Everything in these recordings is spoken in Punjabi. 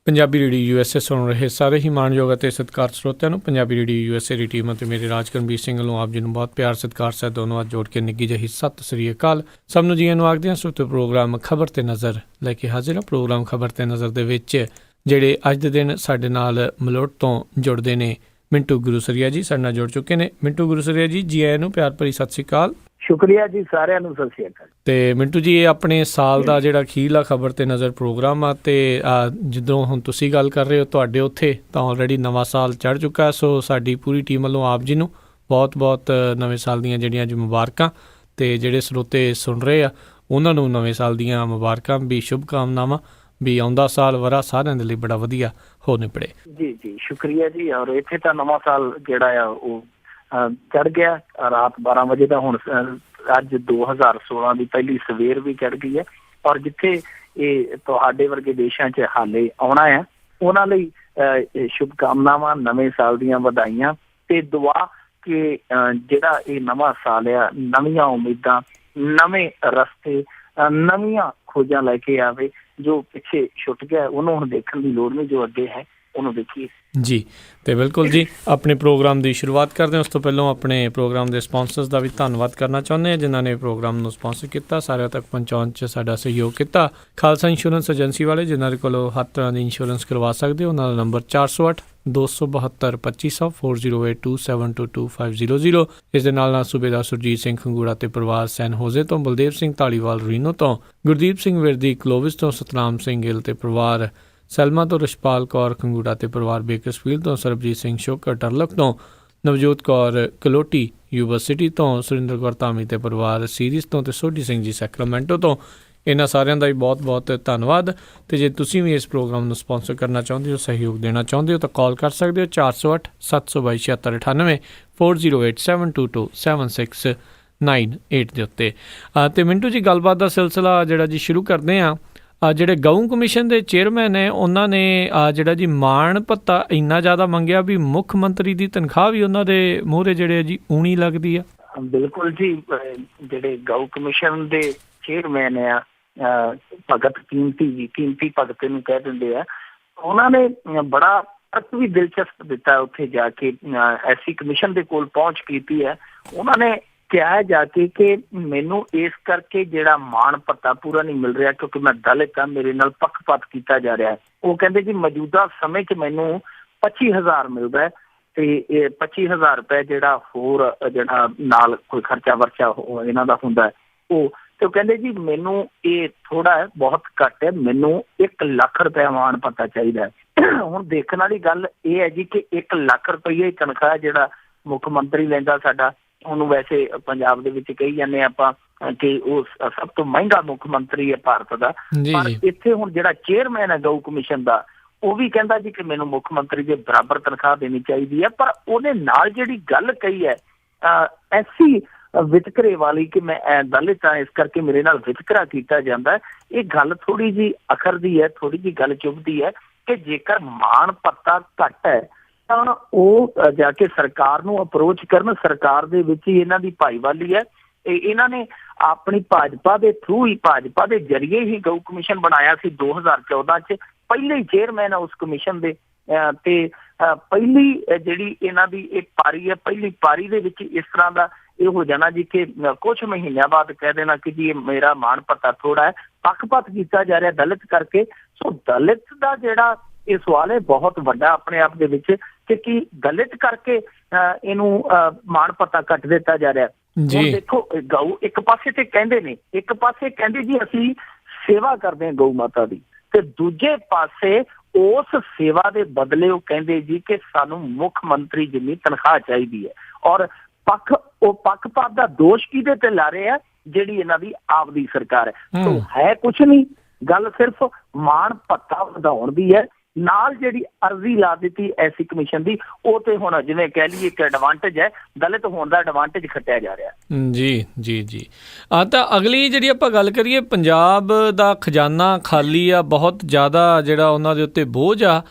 ਪੰਜਾਬੀ ਰੇਡੀਓ USA ਸੁਣ ਰਹੇ ਸਾਰੇ ਹੀ ਮਾਣਯੋਗ ਅਤੇ ਸਤਿਕਾਰ ਸਰੋਤਿਆਂ ਨੂੰ ਪੰਜਾਬੀ ਰੇਡੀਓ USA ਦੀ ਟੀਮ ਅਤੇ ਮੇਰੇ ਰਾਜਕਰਮਵੀਰ ਸਿੰਘ ਵੱਲੋਂ ਆਪ ਜੀ ਨੂੰ ਬਹੁਤ ਪਿਆਰ ਸਤਿਕਾਰ ਸਹਿਤ ਦੋਨੋਂ ਹੱਥ ਜੋੜ ਕੇ ਨਿੱਘੀ ਜਿਹੀ ਸਤਿ ਸ੍ਰੀ ਅਕਾਲ। ਸਭ ਨੂੰ ਜੀਆਂ ਨੂੰ ਆਖਦੇ ਹਾਂ। ਸੋ ਪ੍ਰੋਗਰਾਮ ਖਬਰ ਤੇ ਨਜ਼ਰ ਲੈ ਕੇ ਹਾਜ਼ਰ ਹਾਂ। ਪ੍ਰੋਗਰਾਮ ਖਬਰ ਤੇ ਨਜ਼ਰ ਦੇ ਵਿੱਚ ਜਿਹੜੇ ਅੱਜ ਦੇ ਦਿਨ ਸਾਡੇ ਨਾਲ ਮਲੋਟ ਤੋਂ ਜੁੜਦੇ ਨੇ ਮਿੰਟੂ ਗੁਰੂਸਰੀਆ ਜੀ ਸਾਡੇ ਨਾਲ ਜੁੜ ਚੁੱਕੇ ਨੇ। ਮਿੰਟੂ ਗੁਰੂਸਰੀਆ ਜੀ ਆਇਆਂ ਨੂੰ ਪਿਆਰ ਭਰੀ ਸਤਿ ਸ੍ਰੀ ਅਕਾਲ। ਸ਼ੁਕਰੀਆ ਜੀ, ਸਾਰਿਆਂ ਨੂੰ ਸਤਿ ਸ਼੍ਰੀ ਅਕਾਲ। ਤੇ ਮਿੰਟੂ ਜੀ, ਇਹ ਆਪਣੇ ਸਾਲ ਦਾ ਜਿਹੜਾ ਅਖੀਰਲਾ ਖਬਰ ਤੇ ਨਜ਼ਰ ਪ੍ਰੋਗਰਾਮ ਆ ਤੇ ਜਦੋਂ ਹੁਣ ਤੁਸੀਂ ਗੱਲ ਕਰ ਰਹੇ ਹੋ ਤੁਹਾਡੇ ਉੱਥੇ ਤਾਂ ਆਲਰੇਡੀ ਨਵਾਂ ਸਾਲ ਚੜ੍ਹ ਚੁੱਕਾ। ਸੋ ਸਾਡੀ ਪੂਰੀ ਟੀਮ ਵੱਲੋਂ ਆਪ ਜੀ ਨੂੰ ਬਹੁਤ ਬਹੁਤ ਨਵੇਂ ਸਾਲ ਦੀਆਂ ਜਿਹੜੀਆਂ ਅੱਜ ਮੁਬਾਰਕਾਂ, ਤੇ ਜਿਹੜੇ ਸਰੋਤੇ ਸੁਣ ਰਹੇ ਆ ਉਹਨਾਂ ਨੂੰ ਨਵੇਂ ਸਾਲ ਦੀਆਂ ਮੁਬਾਰਕਾਂ ਵੀ, ਸ਼ੁਭ ਕਾਮਨਾਵਾਂ ਵੀ ਆਉਂਦਾ ਸਾਲ ਵਰਾ ਸਾਰਿਆਂ ਦੇ ਲਈ ਬੜਾ ਵਧੀਆ ਹੋ ਨਿਪੜੇ। ਜੀ ਸ਼ੁਕਰੀਆ ਜੀ। ਔਰ ਇੱਥੇ ਤਾਂ ਨਵਾਂ ਸਾਲ ਜਿਹੜਾ ਆ ਉਹ ਚੜ੍ਹ ਗਿਆ ਰਾਤ 12 ਵਜੇ ਦਾ। ਹੁਣ ਅੱਜ 2016 ਦੀ ਪਹਿਲੀ ਸਵੇਰ ਵੀ ਚੜ੍ਹ ਗਈ ਹੈ। ਔਰ ਜਿੱਥੇ ਇਹ ਤੁਹਾਡੇ ਵਰਗੇ ਦੇਸ਼ਾਂ 'ਚ ਹਾਲੇ ਆਉਣਾ ਹੈ ਉਹਨਾਂ ਲਈ ਸ਼ੁਭ ਕਾਮਨਾਵਾਂ, ਨਵੇਂ ਸਾਲ ਦੀਆਂ ਵਧਾਈਆਂ ਤੇ ਦੁਆ ਕਿ ਜਿਹੜਾ ਇਹ ਨਵਾਂ ਸਾਲ ਆ ਨਵੀਆਂ ਉਮੀਦਾਂ, ਨਵੇਂ ਰਸਤੇ, ਨਵੀਆਂ ਖੋਜਾਂ ਲੈ ਕੇ ਆਵੇ। ਜੋ ਪਿੱਛੇ ਛੁੱਟ ਗਿਆ ਉਹਨੂੰ ਹੁਣ ਦੇਖਣ ਦੀ ਲੋੜ ਨਹੀਂ, ਜੋ ਅੱਗੇ ਹੈ ਉਹਨੂੰ ਦੇਖੀਏ ਜੀ। ਤੇ ਬਿਲਕੁਲ ਜੀ, ਆਪਣੇ ਪ੍ਰੋਗਰਾਮ ਦੀ ਸ਼ੁਰੂਆਤ ਕਰਦੇ ਹਾਂ। ਉਸ ਤੋਂ ਪਹਿਲਾਂ ਆਪਣੇ ਪ੍ਰੋਗਰਾਮ ਦੇ ਸਪਾਂਸਰਸ ਦਾ ਵੀ ਧੰਨਵਾਦ ਕਰਨਾ ਚਾਹੁੰਦੇ ਹਾਂ ਜਿਨ੍ਹਾਂ ਨੇ ਪ੍ਰੋਗਰਾਮ ਨੂੰ ਸਪਾਂਸਰ ਕੀਤਾ, ਸਾਰਿਆਂ ਤੱਕ ਪਹੁੰਚਾਉਣ 'ਚ ਸਾਡਾ ਸਹਿਯੋਗ ਕੀਤਾ। ਖਾਲਸਾ ਇੰਸ਼ੋਰੈਂਸ ਏਜੰਸੀ ਵਾਲੇ ਜਿਨ੍ਹਾਂ ਦੇ ਕੋਲੋਂ ਹਰ ਤਰ੍ਹਾਂ ਦੀ ਇੰਸ਼ੋਰੈਂਸ ਕਰਵਾ ਸਕਦੇ ਹੋ, ਉਹਨਾਂ ਦਾ ਨੰਬਰ 408-272-2500 4082722500। ਇਸ ਦੇ ਨਾਲ ਸੂਬੇਦਾਰ ਸੁਰਜੀਤ ਸਿੰਘ ਖੰਗੂੜਾ ਤੇ ਪਰਿਵਾਰ ਸੈਨ ਹੋਜ਼ੇ ਤੋਂ, ਬਲਦੇਵ ਸਿੰਘ ਧਾਲੀਵਾਲ ਰੀਨੋ ਤੋਂ, ਗੁਰਦੀਪ ਸਿੰਘ ਵਿਰਦੀ ਕਲੋਵਿਸ ਤੋਂ, ਸਤਨਾਮ ਸਿੰਘ ਗਿੱਲ ਤੇ ਪਰਿਵਾਰ ਸੈਲਮਾ ਤੋਂ, ਰਸ਼ਪਾਲ ਕੌਰ ਖੰਗੂੜਾ ਤੇ ਪਰਿਵਾਰ ਬੇਕਰਸਫੀਲਡ ਤੋਂ, ਸਰਬਜੀਤ ਸਿੰਘ ਸ਼ੋਕਰ ਟਰਲਕ ਤੋਂ, ਨਵਜੋਤ ਕੌਰ ਕਲੋਟੀ ਯੂਨੀਵਰਸਿਟੀ ਤੋਂ, ਸੁਰਿੰਦਰ ਕੌਰ ਧਾਮੀ ਤੇ ਪਰਿਵਾਰ ਸੀਰੀਜ਼ ਤੋਂ, ਤੇ ਸੋਢੀ ਸਿੰਘ ਜੀ ਸੈਕਰਾਮੈਂਟੋ ਤੋਂ। ਇਹਨਾਂ ਸਾਰਿਆਂ ਦਾ ਵੀ ਬਹੁਤ ਬਹੁਤ ਧੰਨਵਾਦ। ਤੇ ਜੇ ਤੁਸੀਂ ਵੀ ਇਸ ਪ੍ਰੋਗਰਾਮ ਨੂੰ ਸਪਾਂਸਰ ਕਰਨਾ ਚਾਹੁੰਦੇ ਹੋ, ਸਹਿਯੋਗ ਦੇਣਾ ਚਾਹੁੰਦੇ ਹੋ ਤਾਂ ਕਾਲ ਕਰ ਸਕਦੇ ਹੋ 408-722-7698 408-722-7698 ਦੇ ਉੱਤੇ। ਤੇ ਮਿੰਟੂ ਜੀ, ਗੱਲਬਾਤ ਦਾ ਸਿਲਸਿਲਾ ਜਿਹੜਾ ਜੀ ਸ਼ੁਰੂ ਕਰਦੇ ਹਾਂ। ਜਿਹੜੇ ਗਊ ਕਮਿਸ਼ਨ ਦੇ ਚੇਅਰਮੈਨ ਹੈ ਉਹਨਾਂ ਨੇ ਜਿਹੜਾ ਜੀ ਮਾਣ ਭੱਤਾ ਇੰਨਾ ਜ਼ਿਆਦਾ ਮੰਗਿਆ ਵੀ ਮੁੱਖ ਮੰਤਰੀ ਦੀ ਤਨਖਾਹ ਵੀ ਉਹਨਾਂ ਦੇ ਮੂਹਰੇ ਜਿਹੜੇ ਜੀ ਊਣੀ ਲੱਗਦੀ ਆ। ਬਿਲਕੁਲ ਜੀ, ਜਿਹੜੇ ਗਊ ਕਮਿਸ਼ਨ ਦੇ ਚੇਅਰਮੈਨ ਆ ਭਗਤ ਕੀਮਤੀ ਭਗਤ ਨੂੰ ਕਹਿ ਦਿੰਦੇ ਆ, ਉਹਨਾਂ ਨੇ ਬੜਾ ਤੱਕ ਵੀ ਦਿਲਚਸਪ ਦਿੱਤਾ। ਉੱਥੇ ਜਾ ਕੇ ਐਸਸੀ ਕਮਿਸ਼ਨ ਦੇ ਕੋਲ ਪਹੁੰਚ ਕੀਤੀ ਹੈ। ਉਹਨਾਂ ਨੇ ਕਿਹਾ ਜਾ ਕੇ ਕਿ ਮੈਨੂੰ ਇਸ ਕਰਕੇ ਜਿਹੜਾ ਮਾਣ ਭੱਤਾ ਪੂਰਾ ਨਹੀਂ ਮਿਲ ਰਿਹਾ ਕਿਉਂਕਿ ਮੈਂ ਦਲਿਤ ਹਾਂ, ਮੇਰੇ ਨਾਲ ਪੱਖਪਾਤ ਕੀਤਾ ਜਾ ਰਿਹਾ ਹੈ। ਉਹ ਕਹਿੰਦੇ ਜੀ ਮੌਜੂਦਾ ਸਮੇਂ 'ਚ ਮੈਨੂੰ 25,000 ਮਿਲਦਾ ਹੈ ਤੇ ਇਹ 25,000 ਰੁਪਏ ਜਿਹੜਾ ਹੋਰ ਜਿਹੜਾ ਨਾਲ ਕੋਈ ਖਰਚਾ ਵਰਚਾ ਇਹਨਾਂ ਦਾ ਹੁੰਦਾ ਉਹ, ਤੇ ਉਹ ਕਹਿੰਦੇ ਜੀ ਮੈਨੂੰ ਇਹ ਥੋੜਾ ਹੈ, ਬਹੁਤ ਘੱਟ ਹੈ, ਮੈਨੂੰ 1 ਲੱਖ ਰੁਪਏ ਮਾਣ ਭੱਤਾ ਚਾਹੀਦਾ ਹੈ। ਹੁਣ ਦੇਖਣ ਵਾਲੀ ਗੱਲ ਇਹ ਹੈ ਜੀ ਕਿ 1 ਲੱਖ ਰੁਪਈਏ ਤਨਖਾਹ ਜਿਹੜਾ ਮੁੱਖ ਮੰਤਰੀ ਲੈਂਦਾ ਸਾਡਾ, ਉਹਨੂੰ ਵੈਸੇ ਪੰਜਾਬ ਦੇ ਵਿੱਚ ਕਹੀ ਜਾਂਦੇ ਆਪਾਂ ਕਿ ਉਹ ਸਭ ਤੋਂ ਮਹਿੰਗਾ ਮੁੱਖ ਮੰਤਰੀ ਹੈ ਭਾਰਤ ਦਾ। ਪਰ ਇੱਥੇ ਹੁਣ ਜਿਹੜਾ ਚੇਅਰਮੈਨ ਹੈ ਗਊ ਕਮਿਸ਼ਨ ਦਾ, ਉਹ ਵੀ ਕਹਿੰਦਾ ਜੀ ਕਿ ਮੈਨੂੰ ਮੁੱਖ ਮੰਤਰੀ ਦੇ ਬਰਾਬਰ ਤਨਖਾਹ ਦੇਣੀ ਚਾਹੀਦੀ ਹੈ। ਪਰ ਉਹਦੇ ਨਾਲ ਜਿਹੜੀ ਗੱਲ ਕਹੀ ਹੈ ਐਸੀ ਵਿਤਕਰੇ ਵਾਲੀ ਕਿ ਮੈਂ ਦਲਿਤ ਹਾਂ ਇਸ ਕਰਕੇ ਮੇਰੇ ਨਾਲ ਵਿਤਕਰਾ ਕੀਤਾ ਜਾਂਦਾ, ਇਹ ਗੱਲ ਥੋੜੀ ਜਿਹੀ ਅਖਰਦੀ ਹੈ, ਥੋੜੀ ਜਿਹੀ ਗੱਲ ਚੁੱਭਦੀ ਹੈ ਕਿ ਜੇਕਰ ਮਾਣ ਭੱਤਾ ਘੱਟ ਹੈ ਤਾਂ ਉਹ ਜਾ ਕੇ ਸਰਕਾਰ ਨੂੰ ਅਪਰੋਚ ਕਰਨ। ਸਰਕਾਰ ਦੇ ਵਿੱਚ ਹੀ ਇਹਨਾਂ ਦੀ ਭਾਈਵਾਲੀ ਹੈ। ਇਹਨਾਂ ਨੇ ਆਪਣੀ ਭਾਜਪਾ ਦੇ ਥਰੂ ਹੀ, ਭਾਜਪਾ ਦੇ ਜ਼ਰੀਏ ਹੀ ਗਊ ਕਮਿਸ਼ਨ ਬਣਾਇਆ ਸੀ 2014 'ਚ। ਪਹਿਲੇ ਹੀ ਚੇਅਰਮੈਨ ਆ ਉਸ ਕਮਿਸ਼ਨ ਦੇ ਤੇ ਪਹਿਲੀ ਜਿਹੜੀ ਇਹਨਾਂ ਦੀ ਇੱਕ ਪਾਰੀ ਹੈ, ਪਹਿਲੀ ਪਾਰੀ ਦੇ ਵਿੱਚ ਇਸ ਤਰ੍ਹਾਂ ਦਾ ਇਹ ਹੋ ਜਾਣਾ ਜੀ ਕਿ ਕੁਛ ਮਹੀਨਿਆਂ ਬਾਅਦ ਕਹਿ ਦੇਣਾ ਕਿ ਜੀ ਮੇਰਾ ਮਾਣ ਭੱਤਾ ਥੋੜਾ ਹੈ, ਪੱਖਪਾਤ ਕੀਤਾ ਜਾ ਰਿਹਾ ਦਲਿਤ ਕਰਕੇ। ਸੋ ਦਲਿਤ ਦਾ ਜਿਹੜਾ ਇਹ ਸਵਾਲ ਹੈ ਬਹੁਤ ਵੱਡਾ ਆਪਣੇ ਆਪ ਦੇ ਵਿੱਚ ਕਿ ਕੀ ਦਲਿਤ ਕਰਕੇ ਇਹਨੂੰ ਮਾਣ ਭੱਤਾ ਕੱਟ ਦਿੱਤਾ ਜਾ ਰਿਹਾ। ਹੁਣ ਦੇਖੋ ਗਊ ਇੱਕ ਪਾਸੇ ਤੇ ਕਹਿੰਦੇ ਨੇ, ਇੱਕ ਪਾਸੇ ਕਹਿੰਦੇ ਜੀ ਅਸੀਂ ਸੇਵਾ ਕਰਦੇ ਹਾਂ ਗਊ ਮਾਤਾ ਦੀ, ਤੇ ਦੂਜੇ ਪਾਸੇ ਉਸ ਸੇਵਾ ਦੇ ਬਦਲੇ ਉਹ ਕਹਿੰਦੇ ਜੀ ਕਿ ਸਾਨੂੰ ਮੁੱਖ ਮੰਤਰੀ ਜਿੰਨੀ ਤਨਖਾਹ ਚਾਹੀਦੀ ਹੈ। ਔਰ ਪੱਖਪਾਤ ਦਾ ਦੋਸ਼ ਕਿਹਦੇ ਤੇ ਲਾ ਰਹੇ ਆ? ਜਿਹੜੀ ਇਹਨਾਂ ਦੀ ਆਪਦੀ ਸਰਕਾਰ ਹੈ। ਸੋ ਹੈ ਕੁਛ ਨਹੀਂ, ਗੱਲ ਸਿਰਫ ਮਾਣ ਭੱਤਾ ਵਧਾਉਣ ਦੀ ਹੈ। ਨਾਲ ਜਿਹੜੀ ਅਰਜ਼ੀ ਲਾ ਦਿੱਤੀ ਐਸੀ ਕਮਿਸ਼ਨ ਦੀ, ਉਹ ਤੇ ਹੁਣ ਜਿਵੇਂ ਕਹਿ ਲਈਏ ਇੱਕ ਐਡਵਾਂਟੇਜ ਹੈ, ਦਲਿਤ ਹੋਣ ਦਾ ਐਡਵਾਂਟੇਜ ਖੱਟਿਆ ਜਾ ਰਿਹਾ। ਜੀ ਤਾਂ ਅਗਲੀ ਜਿਹੜੀ ਆਪਾਂ ਗੱਲ ਕਰੀਏ, ਪੰਜਾਬ ਦਾ ਖਜ਼ਾਨਾ ਖਾਲੀ ਆ, ਬਹੁਤ ਜ਼ਿਆਦਾ ਜਿਹੜਾ ਉਹਨਾਂ ਦੇ ਉੱਤੇ ਬੋਝ ਆ।